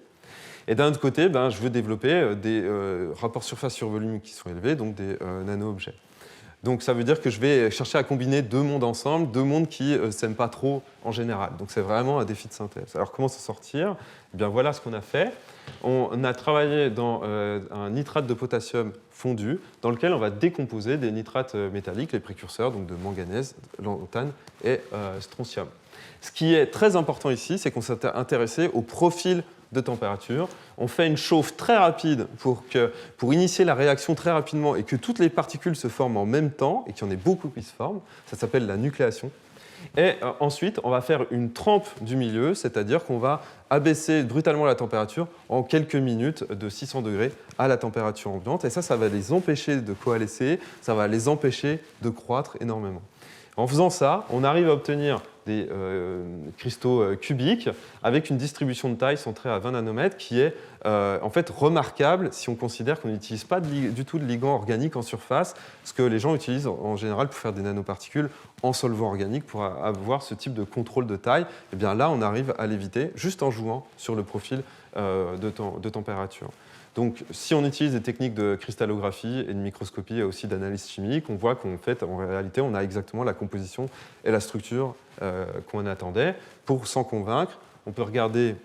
Et d'un autre côté, je veux développer des rapports surface sur volume qui sont élevés, donc des nano-objets. Donc ça veut dire que je vais chercher à combiner deux mondes ensemble, deux mondes qui ne s'aiment pas trop en général. Donc c'est vraiment un défi de synthèse. Alors comment s'en sortir? Eh bien voilà ce qu'on a fait. On a travaillé dans un nitrate de potassium fondu, dans lequel on va décomposer des nitrates métalliques, les précurseurs, donc de manganèse, lantane et strontium. Ce qui est très important ici, c'est qu'on s'est intéressé au profil de température. On fait une chauffe très rapide pour initier la réaction très rapidement et que toutes les particules se forment en même temps et qu'il y en ait beaucoup qui se forment. Ça s'appelle la nucléation. Et ensuite, on va faire une trempe du milieu, c'est-à-dire qu'on va abaisser brutalement la température en quelques minutes de 600 degrés à la température ambiante. Et ça va les empêcher de coalescer, ça va les empêcher de croître énormément. En faisant ça, on arrive à obtenir des cristaux cubiques avec une distribution de taille centrée à 20 nanomètres qui est en fait remarquable si on considère qu'on n'utilise pas du tout de ligand organique en surface, ce que les gens utilisent en général pour faire des nanoparticules en solvant organique pour avoir ce type de contrôle de taille. Et bien là, on arrive à l'éviter juste en jouant sur le profil de température. Donc, si on utilise des techniques de cristallographie et de microscopie et aussi d'analyse chimique, on voit qu'en fait, en réalité, on a exactement la composition et la structure qu'on attendait. Pour s'en convaincre, on peut regarder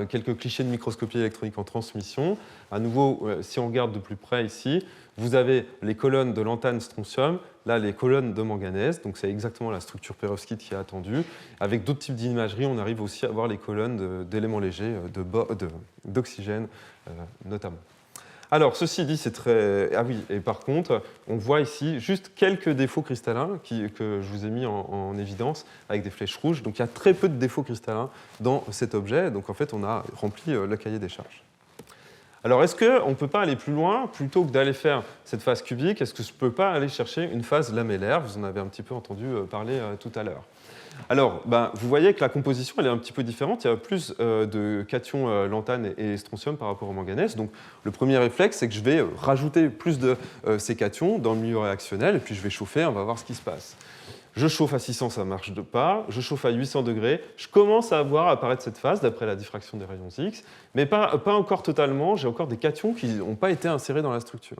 quelques clichés de microscopie électronique en transmission. À nouveau, si on regarde de plus près ici, vous avez les colonnes de lantane strontium, là les colonnes de manganèse, donc c'est exactement la structure perovskite qui est attendue. Avec d'autres types d'imagerie, on arrive aussi à voir les colonnes d'éléments légers, d'oxygène notamment. Alors, ceci dit, c'est très... Ah oui, et par contre, on voit ici juste quelques défauts cristallins que je vous ai mis en évidence avec des flèches rouges. Donc, il y a très peu de défauts cristallins dans cet objet. Donc, en fait, on a rempli le cahier des charges. Alors, est-ce qu'on ne peut pas aller plus loin? Plutôt que d'aller faire cette phase cubique, est-ce que je ne peux pas aller chercher une phase lamellaire? Vous en avez un petit peu entendu parler tout à l'heure. Alors, vous voyez que la composition elle est un petit peu différente. Il y a plus de cations lanthane et strontium par rapport au manganèse. Donc, le premier réflexe, c'est que je vais rajouter plus de ces cations dans le milieu réactionnel, et puis je vais chauffer, on va voir ce qui se passe. Je chauffe à 600, ça ne marche pas. Je chauffe à 800 degrés. Je commence à voir apparaître cette phase d'après la diffraction des rayons X, mais pas encore totalement. J'ai encore des cations qui n'ont pas été insérés dans la structure.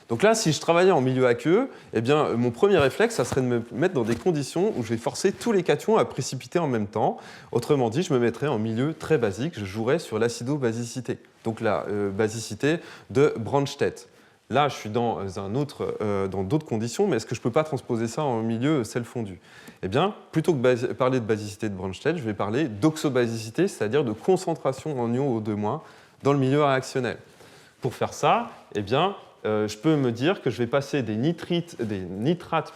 Donc là, si je travaillais en milieu aqueux, eh bien, mon premier réflexe, ça serait de me mettre dans des conditions où je vais forcer tous les cations à précipiter en même temps. Autrement dit, je me mettrais en milieu très basique. Je jouerais sur l'acido-basicité, donc la basicité de Brandstedt. Là, je suis dans d'autres conditions, mais est-ce que je ne peux pas transposer ça en milieu sel fondu? Eh bien, plutôt que de parler de basicité de Brandstedt, je vais parler d'oxobasicité, c'est-à-dire de concentration en ion O2- dans le milieu réactionnel. Pour faire ça, eh bien, je peux me dire que je vais passer des nitrates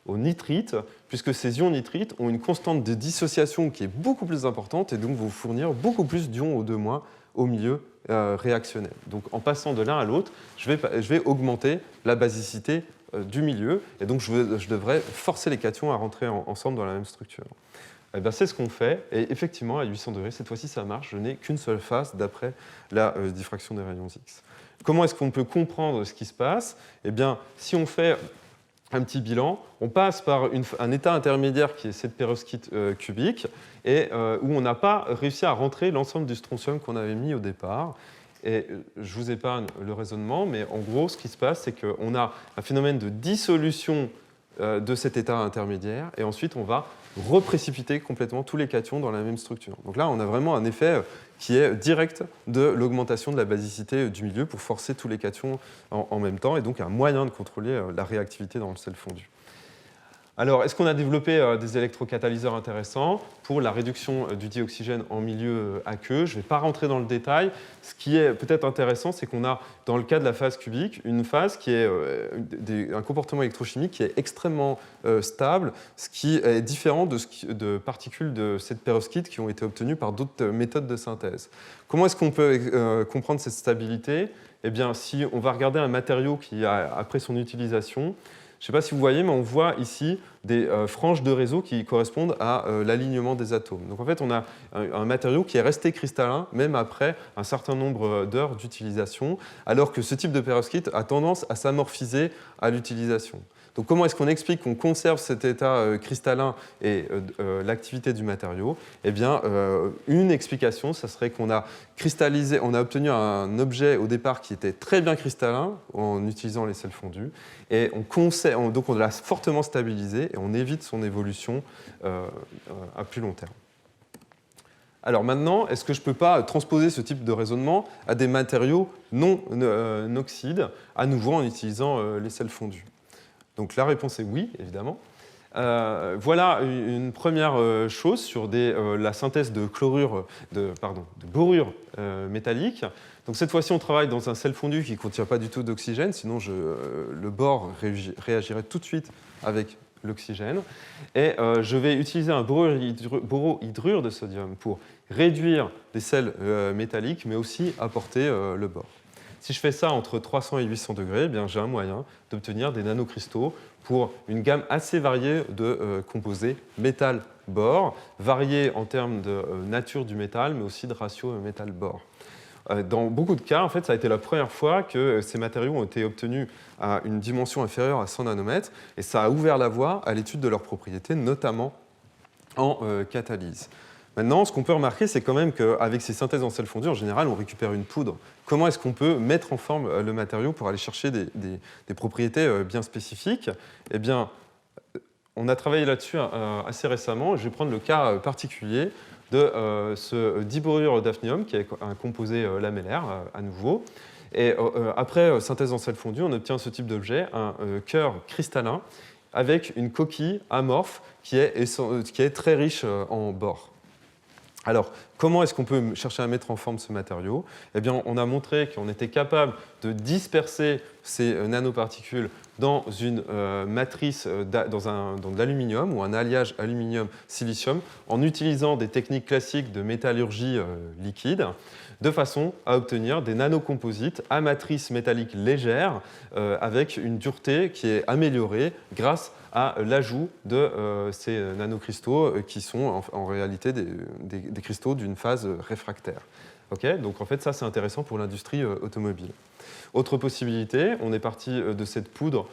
aux nitrites, puisque ces ions nitrites ont une constante de dissociation qui est beaucoup plus importante et donc vont fournir beaucoup plus d'ions O2- au milieu réactionnel. Donc en passant de l'un à l'autre, je vais augmenter la basicité du milieu, et donc je devrais forcer les cations à rentrer ensemble dans la même structure. Eh bien, c'est ce qu'on fait, et effectivement, à 800 degrés, cette fois-ci ça marche, je n'ai qu'une seule phase d'après la diffraction des rayons X. Comment est-ce qu'on peut comprendre ce qui se passe? Eh bien, si on fait un petit bilan, on passe par un état intermédiaire qui est cette perovskite cubique, et où on n'a pas réussi à rentrer l'ensemble du strontium qu'on avait mis au départ. Et je vous épargne le raisonnement, mais en gros, ce qui se passe, c'est qu'on a un phénomène de dissolution de cet état intermédiaire, et ensuite on va reprécipiter complètement tous les cations dans la même structure. Donc là, on a vraiment un effet qui est direct de l'augmentation de la basicité du milieu pour forcer tous les cations en même temps, et donc un moyen de contrôler la réactivité dans le sel fondu. Alors, est-ce qu'on a développé des électrocatalyseurs intéressants pour la réduction du dioxygène en milieu aqueux? Je ne vais pas rentrer dans le détail. Ce qui est peut-être intéressant, c'est qu'on a, dans le cas de la phase cubique, une phase qui est un comportement électrochimique qui est extrêmement stable, ce qui est différent de particules de cette perovskite qui ont été obtenues par d'autres méthodes de synthèse. Comment est-ce qu'on peut comprendre cette stabilité? Eh bien, si on va regarder un matériau qui, après son utilisation, je ne sais pas si vous voyez, mais on voit ici des franges de réseau qui correspondent à l'alignement des atomes. Donc en fait, on a un matériau qui est resté cristallin, même après un certain nombre d'heures d'utilisation, alors que ce type de perovskite a tendance à s'amorphiser à l'utilisation. Donc comment est-ce qu'on explique qu'on conserve cet état cristallin et l'activité du matériau? Eh bien, une explication, ça serait qu'on a obtenu un objet au départ qui était très bien cristallin en utilisant les sels fondus, et donc on l'a fortement stabilisé et on évite son évolution à plus long terme. Alors maintenant, est-ce que je ne peux pas transposer ce type de raisonnement à des matériaux non oxydes, à nouveau en utilisant les sels fondus? Donc la réponse est oui, évidemment. Voilà une première chose sur la synthèse de borure métallique. Donc cette fois-ci, on travaille dans un sel fondu qui ne contient pas du tout d'oxygène, sinon le bore réagirait tout de suite avec l'oxygène. Et je vais utiliser un borohydrure de sodium pour réduire les sels métalliques, mais aussi apporter le bore. Si je fais ça entre 300 et 800 degrés, eh bien, j'ai un moyen d'obtenir des nanocristaux pour une gamme assez variée de composés métal-bore, variés en termes de nature du métal, mais aussi de ratio métal-bore. Dans beaucoup de cas, en fait, ça a été la première fois que ces matériaux ont été obtenus à une dimension inférieure à 100 nanomètres, et ça a ouvert la voie à l'étude de leurs propriétés, notamment en catalyse. Maintenant, ce qu'on peut remarquer, c'est quand même qu'avec ces synthèses en sel fondu, en général, on récupère une poudre. Comment est-ce qu'on peut mettre en forme le matériau pour aller chercher des propriétés bien spécifiques? Eh bien, on a travaillé là-dessus assez récemment. Je vais prendre le cas particulier de ce diborure d'hafnium, qui est un composé lamellaire, à nouveau. Et après synthèse en sel fondu, on obtient ce type d'objet, un cœur cristallin, avec une coquille amorphe qui est très riche en bore. Alors, Comment est-ce qu'on peut chercher à mettre en forme ce matériau? Eh bien, on a montré qu'on était capable de disperser ces nanoparticules dans une matrice dans de l'aluminium ou un alliage aluminium-silicium en utilisant des techniques classiques de métallurgie liquide de façon à obtenir des nanocomposites à matrice métallique légère avec une dureté qui est améliorée grâce à l'ajout de ces nanocristaux qui sont en réalité des cristaux d'une phase réfractaire. Okay, donc en fait, ça c'est intéressant pour l'industrie automobile. Autre possibilité, on est parti de cette poudre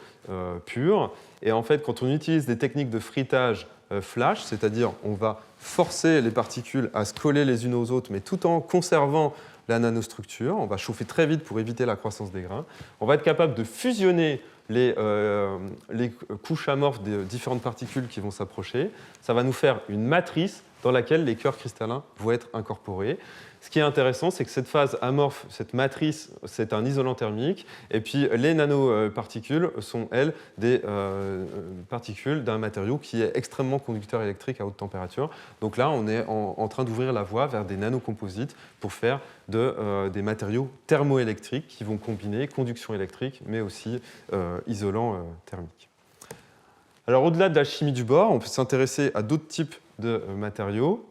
pure, et en fait, quand on utilise des techniques de frittage flash, c'est-à-dire on va forcer les particules à se coller les unes aux autres, mais tout en conservant la nanostructure, on va chauffer très vite pour éviter la croissance des grains, on va être capable de fusionner les couches amorphes des différentes particules qui vont s'approcher. Ça va nous faire une matrice dans laquelle les cœurs cristallins vont être incorporés. Ce qui est intéressant, c'est que cette phase amorphe, cette matrice, c'est un isolant thermique, et puis les nanoparticules sont, elles, des particules d'un matériau qui est extrêmement conducteur électrique à haute température. Donc là, on est en train d'ouvrir la voie vers des nanocomposites pour faire des matériaux thermoélectriques qui vont combiner conduction électrique, mais aussi isolant thermique. Alors, au-delà de la chimie du bord, on peut s'intéresser à d'autres types de matériaux,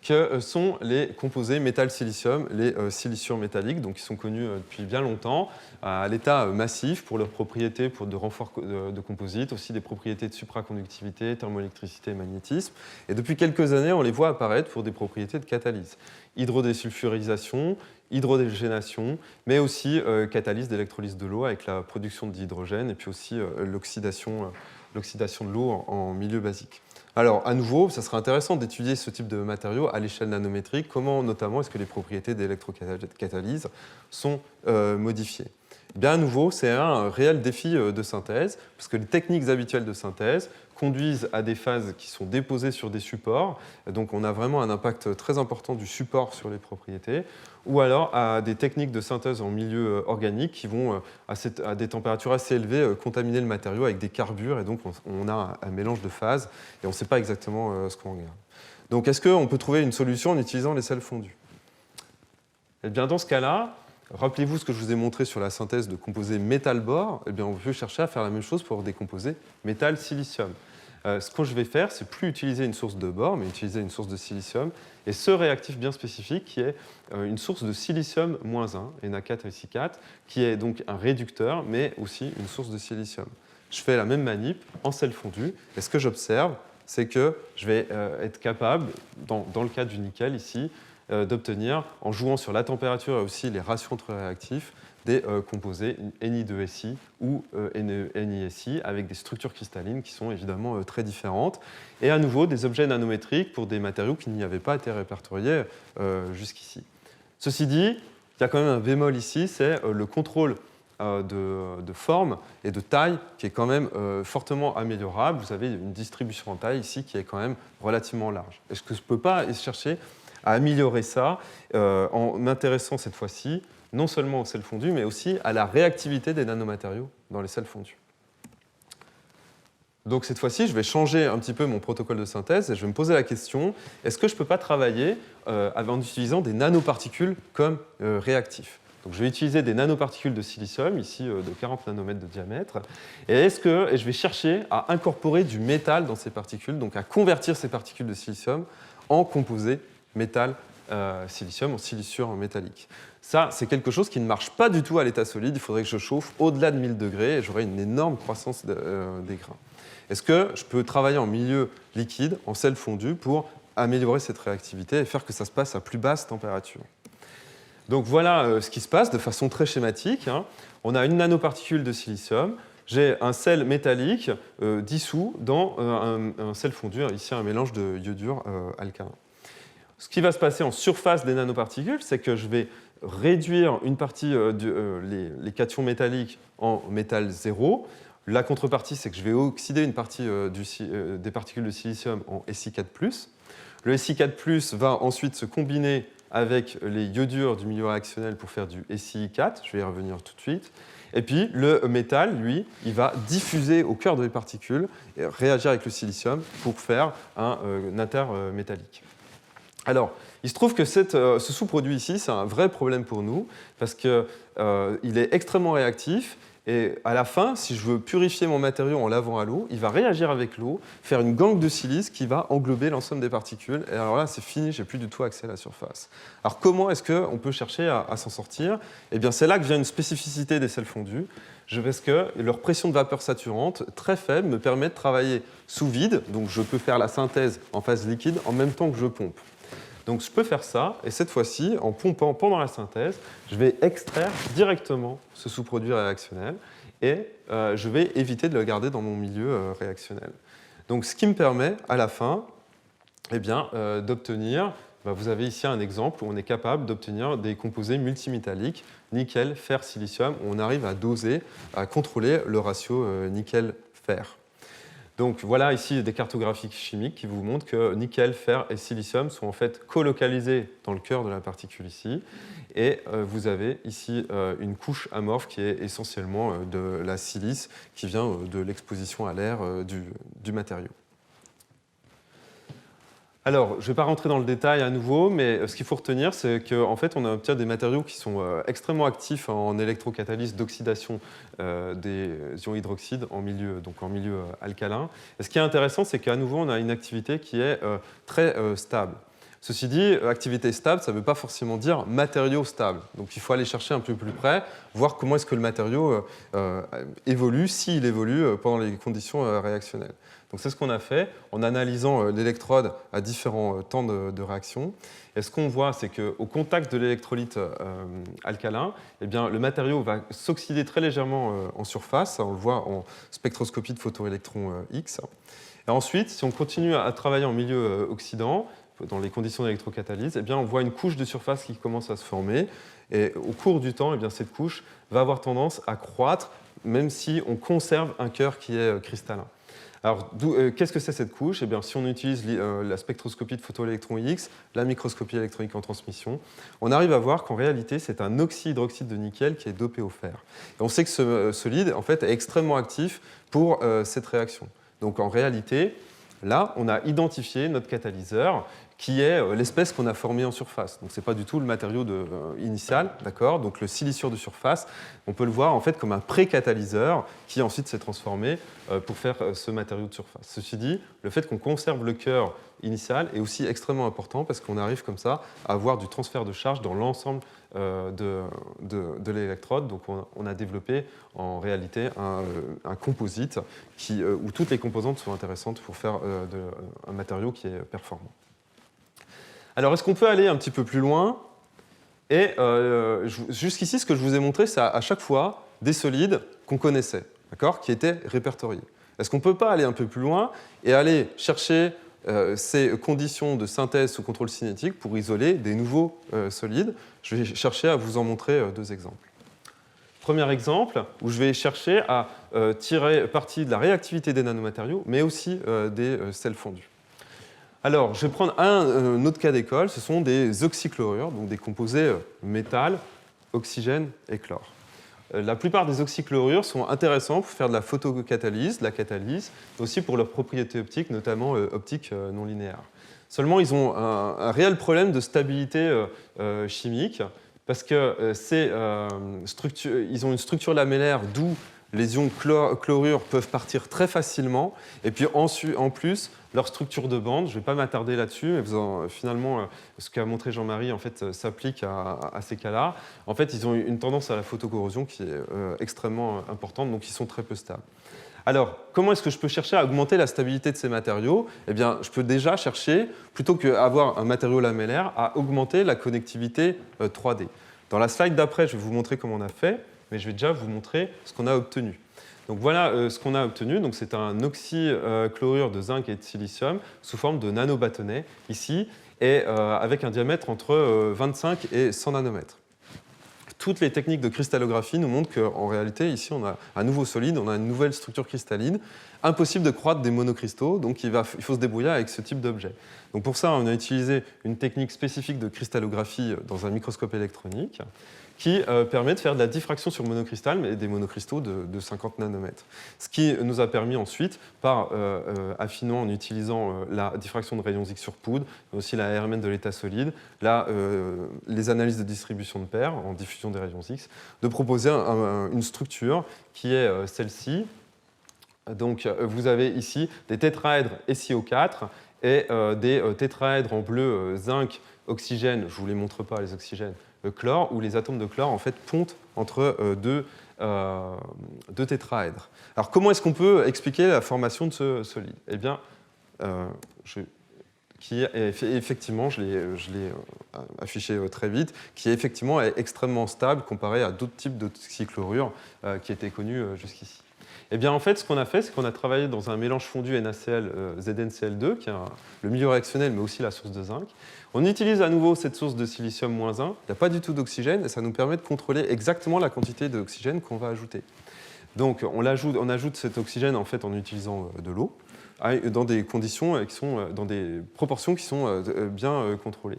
que sont les composés métal-silicium, les siliciures métalliques, donc qui sont connus depuis bien longtemps, à l'état massif pour leurs propriétés de renfort de composite, aussi des propriétés de supraconductivité, thermoélectricité et magnétisme. Et depuis quelques années, on les voit apparaître pour des propriétés de catalyse. Hydrodésulfurisation, hydrogénation, mais aussi catalyse d'électrolyse de l'eau avec la production de dihydrogène et puis aussi l'oxydation de l'eau en milieu basique. Alors, à nouveau, ça serait intéressant d'étudier ce type de matériaux à l'échelle nanométrique. Comment, notamment, est-ce que les propriétés d'électrocatalyse sont modifiées? Bien, à nouveau, c'est un réel défi de synthèse, parce que les techniques habituelles de synthèse conduisent à des phases qui sont déposées sur des supports. Donc, on a vraiment un impact très important du support sur les propriétés, ou alors à des techniques de synthèse en milieu organique qui vont, à des températures assez élevées, contaminer le matériau avec des carbures, et donc on a un mélange de phases, et on ne sait pas exactement ce qu'on regarde. Donc, est-ce qu'on peut trouver une solution en utilisant les sels fondus? Eh bien, dans ce cas-là, rappelez-vous ce que je vous ai montré sur la synthèse de composés métal-bore. Eh bien, on peut chercher à faire la même chose pour des composés métal-silicium. Ce que je vais faire, c'est plus utiliser une source de bore, mais utiliser une source de silicium. Et ce réactif bien spécifique qui est une source de silicium-1, Na4SiO4, qui est donc un réducteur, mais aussi une source de silicium. Je fais la même manip en sel fondu. Et ce que j'observe, c'est que je vais être capable, dans le cas du nickel ici, d'obtenir, en jouant sur la température et aussi les rations entre réactifs, des composés Ni2Si ou NiSi avec des structures cristallines qui sont évidemment très différentes. Et à nouveau, des objets nanométriques pour des matériaux qui n'y avaient pas été répertoriés jusqu'ici. Ceci dit, il y a quand même un bémol ici, c'est le contrôle de forme et de taille qui est quand même fortement améliorable. Vous avez une distribution en taille ici qui est quand même relativement large. Est-ce que je ne peux pas chercher à améliorer ça en m'intéressant cette fois-ci non seulement aux sels fondus, mais aussi à la réactivité des nanomatériaux dans les sels fondus. Donc cette fois-ci, je vais changer un petit peu mon protocole de synthèse et je vais me poser la question, est-ce que je ne peux pas travailler en utilisant des nanoparticules comme réactifs? Donc je vais utiliser des nanoparticules de silicium, ici de 40 nanomètres de diamètre, et je vais chercher à incorporer du métal dans ces particules, donc à convertir ces particules de silicium en composés métal-silicium, en siliciure métallique. Ça, c'est quelque chose qui ne marche pas du tout à l'état solide. Il faudrait que je chauffe au-delà de 1000 degrés et j'aurai une énorme croissance des grains. Est-ce que je peux travailler en milieu liquide, en sel fondu, pour améliorer cette réactivité et faire que ça se passe à plus basse température? Donc voilà ce qui se passe de façon très schématique. On a une nanoparticule de silicium. J'ai un sel métallique dissous dans un sel fondu, ici un mélange de iodure alcalin. Ce qui va se passer en surface des nanoparticules, c'est que je vais réduire une partie les cations métalliques en métal 0. La contrepartie, c'est que je vais oxyder une partie des particules de silicium en Si4+. Le Si4+, va ensuite se combiner avec les iodures du milieu réactionnel pour faire du Si4. Je vais y revenir tout de suite. Et puis, le métal, lui, il va diffuser au cœur des particules et réagir avec le silicium pour faire un intermétallique. Alors, il se trouve que ce sous-produit ici, c'est un vrai problème pour nous, parce qu'il est extrêmement réactif, et à la fin, si je veux purifier mon matériau en lavant à l'eau, il va réagir avec l'eau, faire une gangue de silice qui va englober l'ensemble des particules, et alors là, c'est fini, j'ai plus du tout accès à la surface. Alors comment est-ce qu'on peut chercher à s'en sortir? Eh bien, c'est là que vient une spécificité des sels fondus, parce que leur pression de vapeur saturante très faible me permet de travailler sous vide, donc je peux faire la synthèse en phase liquide en même temps que je pompe. Donc je peux faire ça, et cette fois-ci, en pompant pendant la synthèse, je vais extraire directement ce sous-produit réactionnel, et je vais éviter de le garder dans mon milieu réactionnel. Donc ce qui me permet, à la fin, eh bien, d'obtenir, vous avez ici un exemple où on est capable d'obtenir des composés multimétalliques, nickel, fer, silicium, où on arrive à doser, à contrôler le ratio nickel-fer. Donc voilà ici des cartographies chimiques qui vous montrent que nickel, fer et silicium sont en fait colocalisés dans le cœur de la particule ici. Et vous avez ici une couche amorphe qui est essentiellement de la silice qui vient de l'exposition à l'air du matériau. Alors, je ne vais pas rentrer dans le détail à nouveau, mais ce qu'il faut retenir, c'est qu'en fait, on obtient des matériaux qui sont extrêmement actifs en électrocatalyse d'oxydation des ions hydroxydes en milieu alcalin. Et ce qui est intéressant, c'est qu'à nouveau, on a une activité qui est très stable. Ceci dit, activité stable, ça ne veut pas forcément dire matériau stable. Donc il faut aller chercher un peu plus près, voir comment est-ce que le matériau évolue, s'il évolue pendant les conditions réactionnelles. Donc c'est ce qu'on a fait en analysant l'électrode à différents temps de réaction. Et ce qu'on voit, c'est qu'au contact de l'électrolyte alcalin, eh bien, le matériau va s'oxyder très légèrement en surface. On le voit en spectroscopie de photoélectron X. Et ensuite, si on continue à travailler en milieu oxydant, dans les conditions d'électrocatalyse, eh bien, on voit une couche de surface qui commence à se former. Et au cours du temps, eh bien, cette couche va avoir tendance à croître, même si on conserve un cœur qui est cristallin. Alors, qu'est-ce que c'est cette couche? Eh bien, si on utilise la spectroscopie de photoélectron X, la microscopie électronique en transmission, on arrive à voir qu'en réalité, c'est un oxyhydroxyde de nickel qui est dopé au fer. Et on sait que ce solide en fait, est extrêmement actif pour cette réaction. Donc, en réalité, là, on a identifié notre catalyseur qui est l'espèce qu'on a formée en surface. Donc, ce n'est pas du tout le matériau initial, d'accord? Donc, le siliciure de surface, on peut le voir en fait comme un pré-catalyseur qui ensuite s'est transformé pour faire ce matériau de surface. Ceci dit, le fait qu'on conserve le cœur initial est aussi extrêmement important parce qu'on arrive comme ça à avoir du transfert de charge dans l'ensemble de l'électrode. Donc, on a développé en réalité un composite où toutes les composantes sont intéressantes pour faire un matériau qui est performant. Alors, est-ce qu'on peut aller un petit peu plus loin? Et jusqu'ici, ce que je vous ai montré, c'est à chaque fois des solides qu'on connaissait, d'accord, qui étaient répertoriés. Est-ce qu'on ne peut pas aller un peu plus loin et aller chercher ces conditions de synthèse sous contrôle cinétique pour isoler des nouveaux solides? Je vais chercher à vous en montrer deux exemples. Premier exemple, où je vais chercher à tirer parti de la réactivité des nanomatériaux, mais aussi des sels fondus. Alors, je vais prendre un autre cas d'école, ce sont des oxychlorures, donc des composés métal, oxygène et chlore. La plupart des oxychlorures sont intéressants pour faire de la photocatalyse, de la catalyse, mais aussi pour leurs propriétés optiques, notamment optiques non linéaires. Seulement, ils ont un réel problème de stabilité chimique, parce qu'ils ont une structure lamellaire d'où les ions chlorure peuvent partir très facilement. Et puis en plus, leur structure de bande, je ne vais pas m'attarder là-dessus, mais finalement, ce qu'a montré Jean-Marie en fait, s'applique à ces cas-là. En fait, ils ont une tendance à la photocorrosion qui est extrêmement importante, donc ils sont très peu stables. Alors, comment est-ce que je peux chercher à augmenter la stabilité de ces matériaux? Eh bien, je peux déjà chercher, plutôt qu'avoir un matériau lamellaire, à augmenter la connectivité 3D. Dans la slide d'après, je vais vous montrer comment on a fait, mais je vais déjà vous montrer ce qu'on a obtenu. Donc voilà ce qu'on a obtenu. Donc c'est un oxychlorure de zinc et de silicium sous forme de nanobâtonnets ici, et avec un diamètre entre 25 et 100 nanomètres. Toutes les techniques de cristallographie nous montrent qu'en réalité, ici, on a un nouveau solide, on a une nouvelle structure cristalline. Impossible de croître des monocristaux, donc il faut se débrouiller avec ce type d'objet. Donc pour ça, on a utilisé une technique spécifique de cristallographie dans un microscope électronique qui permet de faire de la diffraction sur monocristal, mais des monocristaux de 50 nanomètres. Ce qui nous a permis ensuite, par affinant en utilisant la diffraction de rayons X sur poudre, mais aussi la RMN de l'état solide, les analyses de distribution de paires en diffusion des rayons X, de proposer une structure qui est celle-ci. Donc vous avez ici des tétraèdres SiO4 et des tétraèdres en bleu zinc, oxygène, je ne vous les montre pas les oxygènes, chlore, où les atomes de chlore en fait pontent entre deux tétraèdres. Alors comment est-ce qu'on peut expliquer la formation de ce solide? Eh bien, effectivement, je l'ai affiché très vite, qui effectivement est extrêmement stable comparé à d'autres types d'oxychlorure qui étaient connus jusqu'ici. Eh bien, en fait, ce qu'on a fait, c'est qu'on a travaillé dans un mélange fondu NaCl ZnCl2, qui est le milieu réactionnel, mais aussi la source de zinc. On utilise à nouveau cette source de silicium -1. Il n'y a pas du tout d'oxygène, et ça nous permet de contrôler exactement la quantité d'oxygène qu'on va ajouter. Donc, on ajoute cet oxygène en fait en utilisant de l'eau, dans des conditions qui sont dans des proportions qui sont bien contrôlées.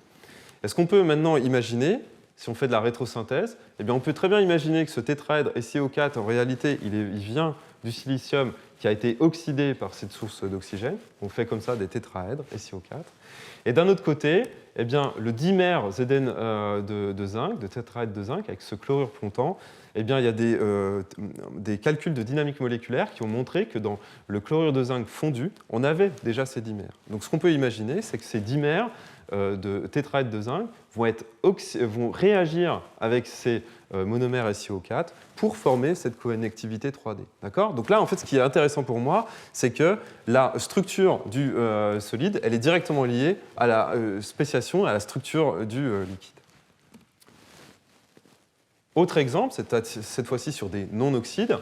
Est-ce qu'on peut maintenant imaginer, si on fait de la rétrosynthèse, eh bien on peut très bien imaginer que ce tétraèdre SiO4, en réalité, il vient du silicium qui a été oxydé par cette source d'oxygène. On fait comme ça des tétraèdres SiO4. Et d'un autre côté, eh bien, le dimère Zn de zinc, de tétraèdre de zinc, avec ce chlorure pontant, eh bien, il y a des calculs de dynamique moléculaire qui ont montré que dans le chlorure de zinc fondu, on avait déjà ces dimères. Donc ce qu'on peut imaginer, c'est que ces dimères de tétraèdre de zinc vont réagir avec ces monomères SiO4 pour former cette connectivité 3D. D'accord ? Donc là, en fait, ce qui est intéressant pour moi, c'est que la structure du solide, elle est directement liée à la spéciation, à la structure du liquide. Autre exemple, cette fois-ci sur des non-oxydes.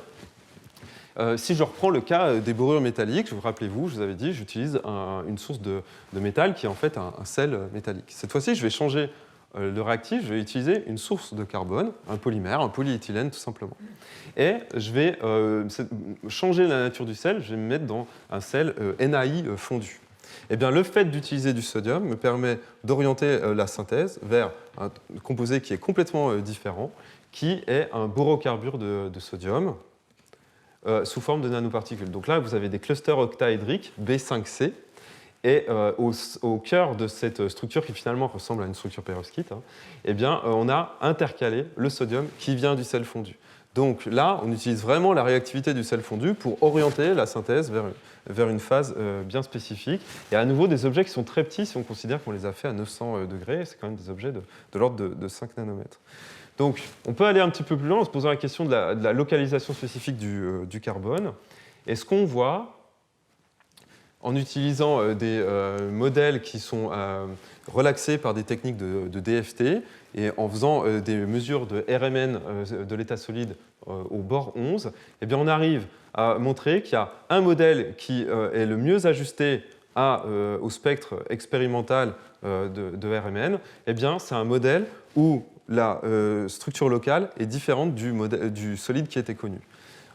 Si je reprends le cas des borures métalliques, rappelez-vous, je vous avais dit, j'utilise une source de métal qui est en fait un sel métallique. Cette fois-ci, je vais changer le réactif, je vais utiliser une source de carbone, un polymère, un polyéthylène tout simplement. Et je vais changer la nature du sel, je vais me mettre dans un sel NaI fondu. Eh bien, le fait d'utiliser du sodium me permet d'orienter la synthèse vers un composé qui est complètement différent, qui est un borocarbure de sodium, sous forme de nanoparticules. Donc là, vous avez des clusters octaédriques B5C, et au cœur de cette structure qui finalement ressemble à une structure pérovskite, eh bien, on a intercalé le sodium qui vient du sel fondu. Donc là, on utilise vraiment la réactivité du sel fondu pour orienter la synthèse vers une phase bien spécifique. Et à nouveau, des objets qui sont très petits si on considère qu'on les a fait à 900 degrés. C'est quand même des objets de l'ordre de 5 nanomètres. Donc, on peut aller un petit peu plus loin en se posant la question de la localisation spécifique du carbone. Et ce qu'on voit, en utilisant des modèles qui sont relaxés par des techniques de DFT et en faisant des mesures de RMN de l'état solide au bord 11, eh bien on arrive à montrer qu'il y a un modèle qui est le mieux ajusté au spectre expérimental de RMN. Eh bien, c'est un modèle où la structure locale est différente du solide qui était connu.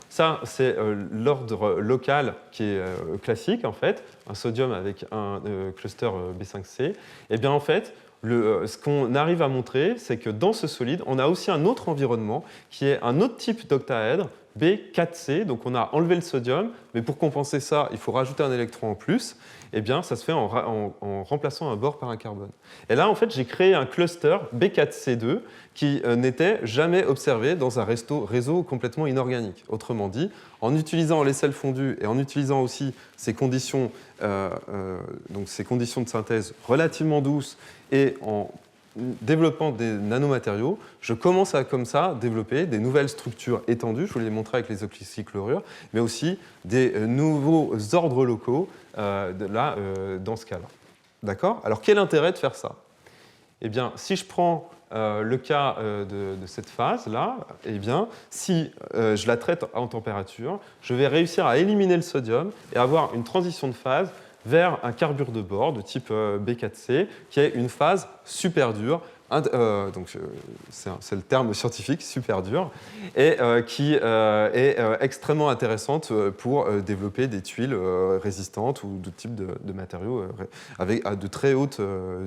Ça, c'est l'ordre local qui est classique, en fait, un sodium avec un cluster B5C. Et bien, en fait, ce qu'on arrive à montrer, c'est que dans ce solide, on a aussi un autre environnement qui est un autre type d'octaèdre, B4C. Donc, on a enlevé le sodium, mais pour compenser ça, il faut rajouter un électron en plus. Eh bien, ça se fait en remplaçant un bord par un carbone. Et là, en fait, j'ai créé un cluster B4C2 qui n'était jamais observé dans un réseau complètement inorganique. Autrement dit, en utilisant les sels fondus et en utilisant aussi ces conditions de synthèse relativement douces et en développant des nanomatériaux, je commence à, comme ça, développer des nouvelles structures étendues, je vous l'ai montré avec les oxychlorures, mais aussi des nouveaux ordres locaux dans ce cas-là. D'accord ? Alors, quel intérêt de faire ça ? Eh bien, si je prends le cas de cette phase-là, eh bien, si je la traite en température, je vais réussir à éliminer le sodium et avoir une transition de phase vers un carbure de bord de type B4C, qui est une phase super dure, c'est le terme scientifique, super dur, et qui est extrêmement intéressante pour développer des tuiles résistantes ou d'autres types de matériaux avec de très haute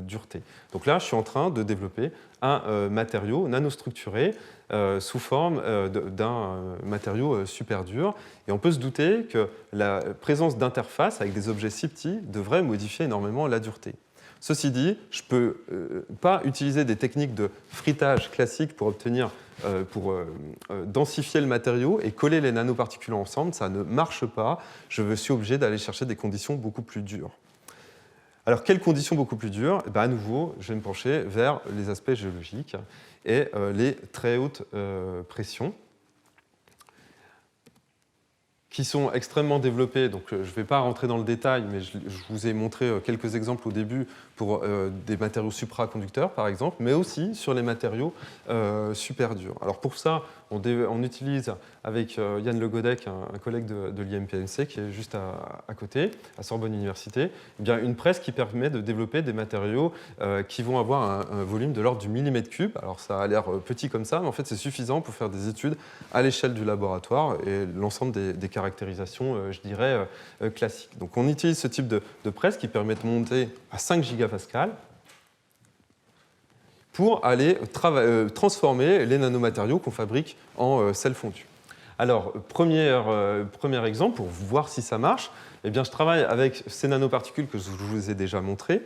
dureté. Donc là, je suis en train de développer un matériau nanostructuré sous forme d'un matériau super dur. Et on peut se douter que la présence d'interfaces avec des objets si petits devrait modifier énormément la dureté. Ceci dit, je ne peux pas utiliser des techniques de frittage classiques pour densifier le matériau et coller les nanoparticules ensemble. Ça ne marche pas. Je suis obligé d'aller chercher des conditions beaucoup plus dures. Alors, quelles conditions beaucoup plus dures? À nouveau, je vais me pencher vers les aspects géologiques et les très hautes pressions, qui sont extrêmement développées. Donc, je ne vais pas rentrer dans le détail, mais je vous ai montré quelques exemples au début pour des matériaux supraconducteurs, par exemple, mais aussi sur les matériaux super durs. Alors, pour ça, on utilise avec Yann Le Godec, un collègue de l'IMPNC qui est juste à côté, à Sorbonne Université, eh bien, une presse qui permet de développer des matériaux qui vont avoir un volume de l'ordre du millimètre cube. Alors, ça a l'air petit comme ça, mais en fait, c'est suffisant pour faire des études à l'échelle du laboratoire et l'ensemble des caractérisations, je dirais, classiques. Donc, on utilise ce type de presse qui permet de monter à 5 gigapascals pour aller transformer les nanomatériaux qu'on fabrique en sel fondu. Alors, premier exemple, pour voir si ça marche, eh bien, je travaille avec ces nanoparticules que je vous ai déjà montrées,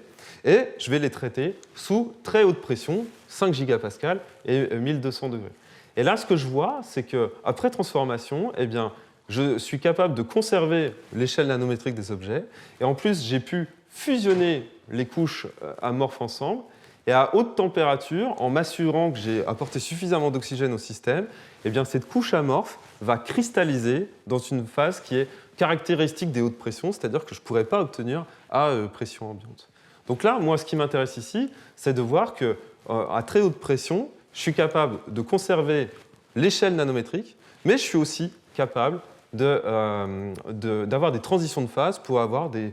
et je vais les traiter sous très haute pression, 5 gigapascals et 1200 degrés. Et là, ce que je vois, c'est qu'après transformation, eh bien, je suis capable de conserver l'échelle nanométrique des objets, et en plus, j'ai pu fusionner les couches amorphes ensemble, et à haute température, en m'assurant que j'ai apporté suffisamment d'oxygène au système, eh bien, cette couche amorphe va cristalliser dans une phase qui est caractéristique des hautes pressions, c'est-à-dire que je ne pourrais pas obtenir à pression ambiante. Donc là, moi, ce qui m'intéresse ici, c'est de voir qu'à très haute pression, je suis capable de conserver l'échelle nanométrique, mais je suis aussi capable d'avoir des transitions de phase pour avoir des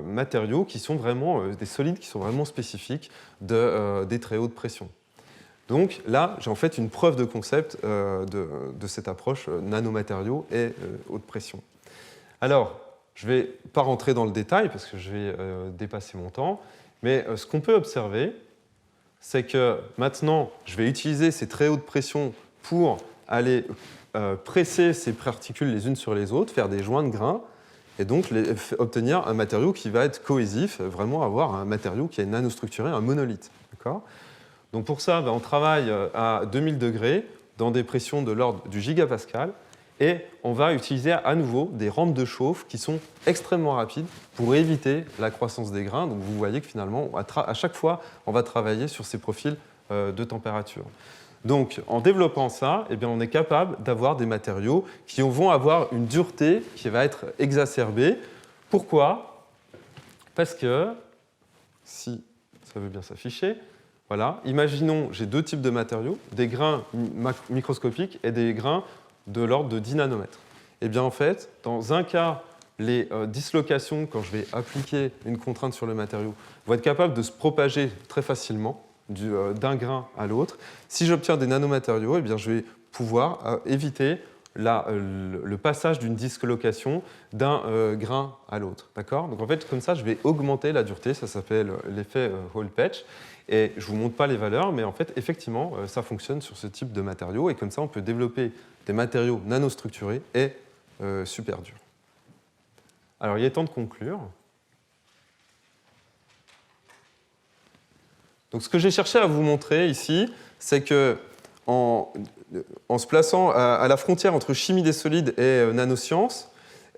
matériaux qui sont vraiment, des solides qui sont vraiment spécifiques des très hautes pressions. Donc là, j'ai en fait une preuve de concept de cette approche nanomatériaux et haute pression. Alors, je ne vais pas rentrer dans le détail parce que je vais dépasser mon temps, mais ce qu'on peut observer, c'est que maintenant, je vais utiliser ces très hautes pressions pour aller presser ces particules les unes sur les autres, faire des joints de grains, et donc obtenir un matériau qui va être cohésif, vraiment avoir un matériau qui est nanostructuré, un monolithe. Donc pour ça, on travaille à 2000 degrés, dans des pressions de l'ordre du gigapascal, et on va utiliser à nouveau des rampes de chauffe qui sont extrêmement rapides pour éviter la croissance des grains. Donc vous voyez que finalement, à chaque fois, on va travailler sur ces profils de température. Donc, en développant ça, eh bien, on est capable d'avoir des matériaux qui vont avoir une dureté qui va être exacerbée. Pourquoi? Parce que, si ça veut bien s'afficher, voilà, imaginons, j'ai deux types de matériaux, des grains microscopiques et des grains de l'ordre de 10 nanomètres. Eh bien, en fait, dans un cas, les dislocations, quand je vais appliquer une contrainte sur le matériau, vont être capables de se propager très facilement d'un grain à l'autre. Si j'obtiens des nanomatériaux, eh bien, je vais pouvoir éviter le passage d'une dislocation d'un grain à l'autre. Donc en fait, comme ça, je vais augmenter la dureté. Ça s'appelle l'effet Hall-Petch. Et je ne vous montre pas les valeurs, mais en fait, effectivement, ça fonctionne sur ce type de matériaux. Et comme ça, on peut développer des matériaux nanostructurés et super durs. Alors, il est temps de conclure. Donc, ce que j'ai cherché à vous montrer ici, c'est qu'en se plaçant à la frontière entre chimie des solides et nanosciences,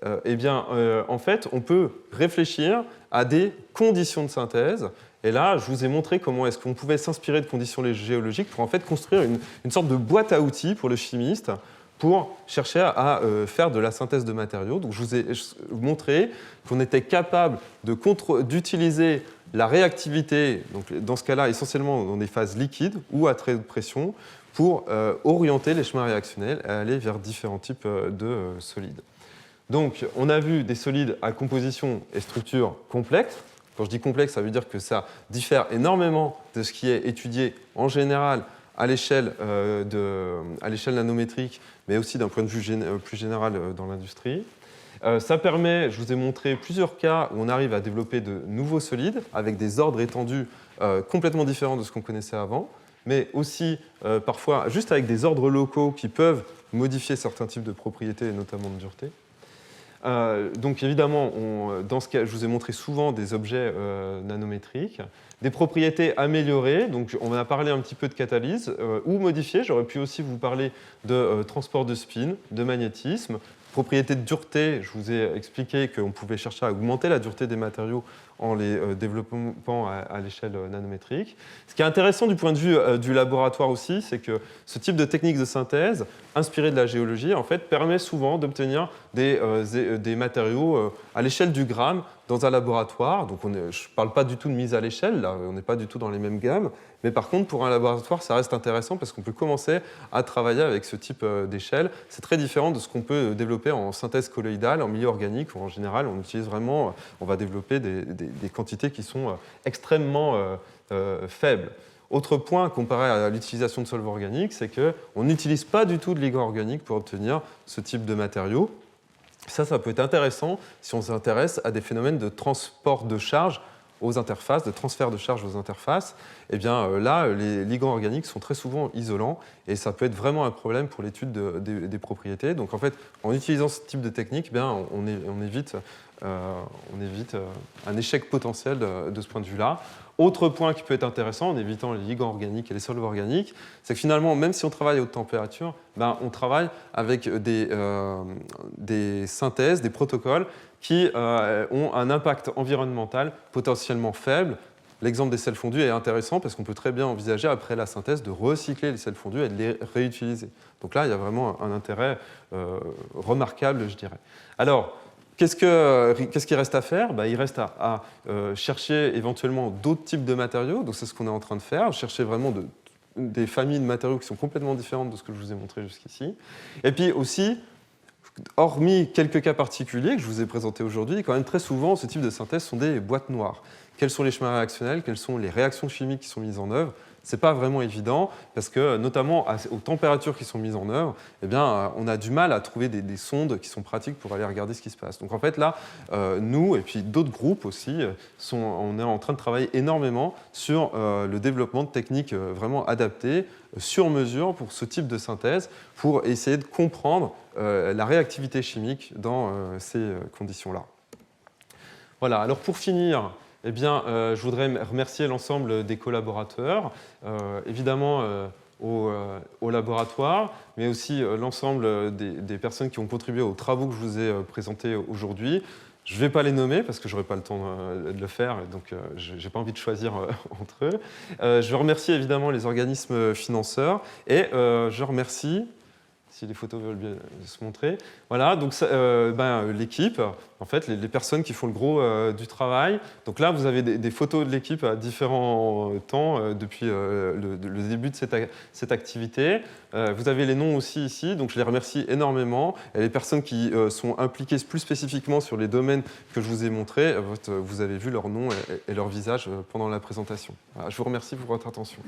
en fait, on peut réfléchir à des conditions de synthèse. Et là, je vous ai montré comment est-ce qu'on pouvait s'inspirer de conditions géologiques pour en fait construire une sorte de boîte à outils pour le chimiste pour chercher à faire de la synthèse de matériaux. Donc, je vous ai montré qu'on était capable d'utiliser la réactivité, donc dans ce cas-là essentiellement dans des phases liquides ou à très haute pression, pour orienter les chemins réactionnels et aller vers différents types de solides. Donc on a vu des solides à composition et structure complexes, Quand je dis complexe, ça veut dire que ça diffère énormément de ce qui est étudié en général à l'échelle nanométrique, mais aussi d'un point de vue plus général dans l'industrie. Ça permet, je vous ai montré plusieurs cas où on arrive à développer de nouveaux solides avec des ordres étendus complètement différents de ce qu'on connaissait avant, mais aussi parfois juste avec des ordres locaux qui peuvent modifier certains types de propriétés, et notamment de dureté. Donc évidemment, dans ce cas, je vous ai montré souvent des objets nanométriques, des propriétés améliorées, donc on a parlé un petit peu de catalyse, ou modifiées, j'aurais pu aussi vous parler de transport de spin, de magnétisme, propriétés de dureté, je vous ai expliqué qu'on pouvait chercher à augmenter la dureté des matériaux en les développant à l'échelle nanométrique. Ce qui est intéressant du point de vue du laboratoire aussi, c'est que ce type de technique de synthèse, inspirée de la géologie, en fait, permet souvent d'obtenir des matériaux à l'échelle du gramme dans un laboratoire. Donc je ne parle pas du tout de mise à l'échelle, là, on n'est pas du tout dans les mêmes gammes, mais par contre, pour un laboratoire, ça reste intéressant parce qu'on peut commencer à travailler avec ce type d'échelle. C'est très différent de ce qu'on peut développer en synthèse colloïdale, en milieu organique, où en général, on utilise vraiment, on va développer des quantités qui sont extrêmement faibles. Autre point comparé à l'utilisation de solvants organiques, c'est qu'on n'utilise pas du tout de ligands organiques pour obtenir ce type de matériaux. Ça peut être intéressant si on s'intéresse à des phénomènes de transport de charge aux interfaces, de transfert de charge aux interfaces. Et bien là, les ligands organiques sont très souvent isolants et ça peut être vraiment un problème pour l'étude des propriétés. Donc en fait, en utilisant ce type de technique, on évite un échec potentiel de ce point de vue-là. Autre point qui peut être intéressant en évitant les ligands organiques et les solvants organiques, c'est que finalement, même si on travaille à haute température, on travaille avec des synthèses, des protocoles qui ont un impact environnemental potentiellement faible. L'exemple des sels fondus est intéressant parce qu'on peut très bien envisager, après la synthèse, de recycler les sels fondus et de les réutiliser. Donc là, il y a vraiment un intérêt remarquable, je dirais. Alors, qu'est-ce qu'il reste à faire ? Il reste à chercher éventuellement d'autres types de matériaux. Donc c'est ce qu'on est en train de faire, chercher vraiment des familles de matériaux qui sont complètement différentes de ce que je vous ai montré jusqu'ici. Et puis aussi, hormis quelques cas particuliers que je vous ai présentés aujourd'hui, quand même très souvent, ce type de synthèse sont des boîtes noires. Quels sont les chemins réactionnels ? Quelles sont les réactions chimiques qui sont mises en œuvre ? Ce n'est pas vraiment évident parce que, notamment aux températures qui sont mises en œuvre, on a du mal à trouver des sondes qui sont pratiques pour aller regarder ce qui se passe. Donc en fait là, nous et puis d'autres groupes aussi, on est en train de travailler énormément sur le développement de techniques vraiment adaptées, sur mesure pour ce type de synthèse, pour essayer de comprendre la réactivité chimique dans ces conditions-là. Voilà, alors pour finir, je voudrais remercier l'ensemble des collaborateurs, évidemment au laboratoire, mais aussi l'ensemble des personnes qui ont contribué aux travaux que je vous ai présentés aujourd'hui. Je ne vais pas les nommer parce que je n'aurai pas le temps de le faire, donc je n'ai pas envie de choisir entre eux. Je remercie évidemment les organismes financeurs et je remercie, si les photos veulent bien se montrer. Voilà, donc l'équipe, en fait, les personnes qui font le gros du travail. Donc là, vous avez des photos de l'équipe à différents temps depuis le début de cette activité. Vous avez les noms aussi ici, donc je les remercie énormément. Et les personnes qui sont impliquées plus spécifiquement sur les domaines que je vous ai montrés, vous avez vu leur nom et leur visage pendant la présentation. Voilà, je vous remercie pour votre attention.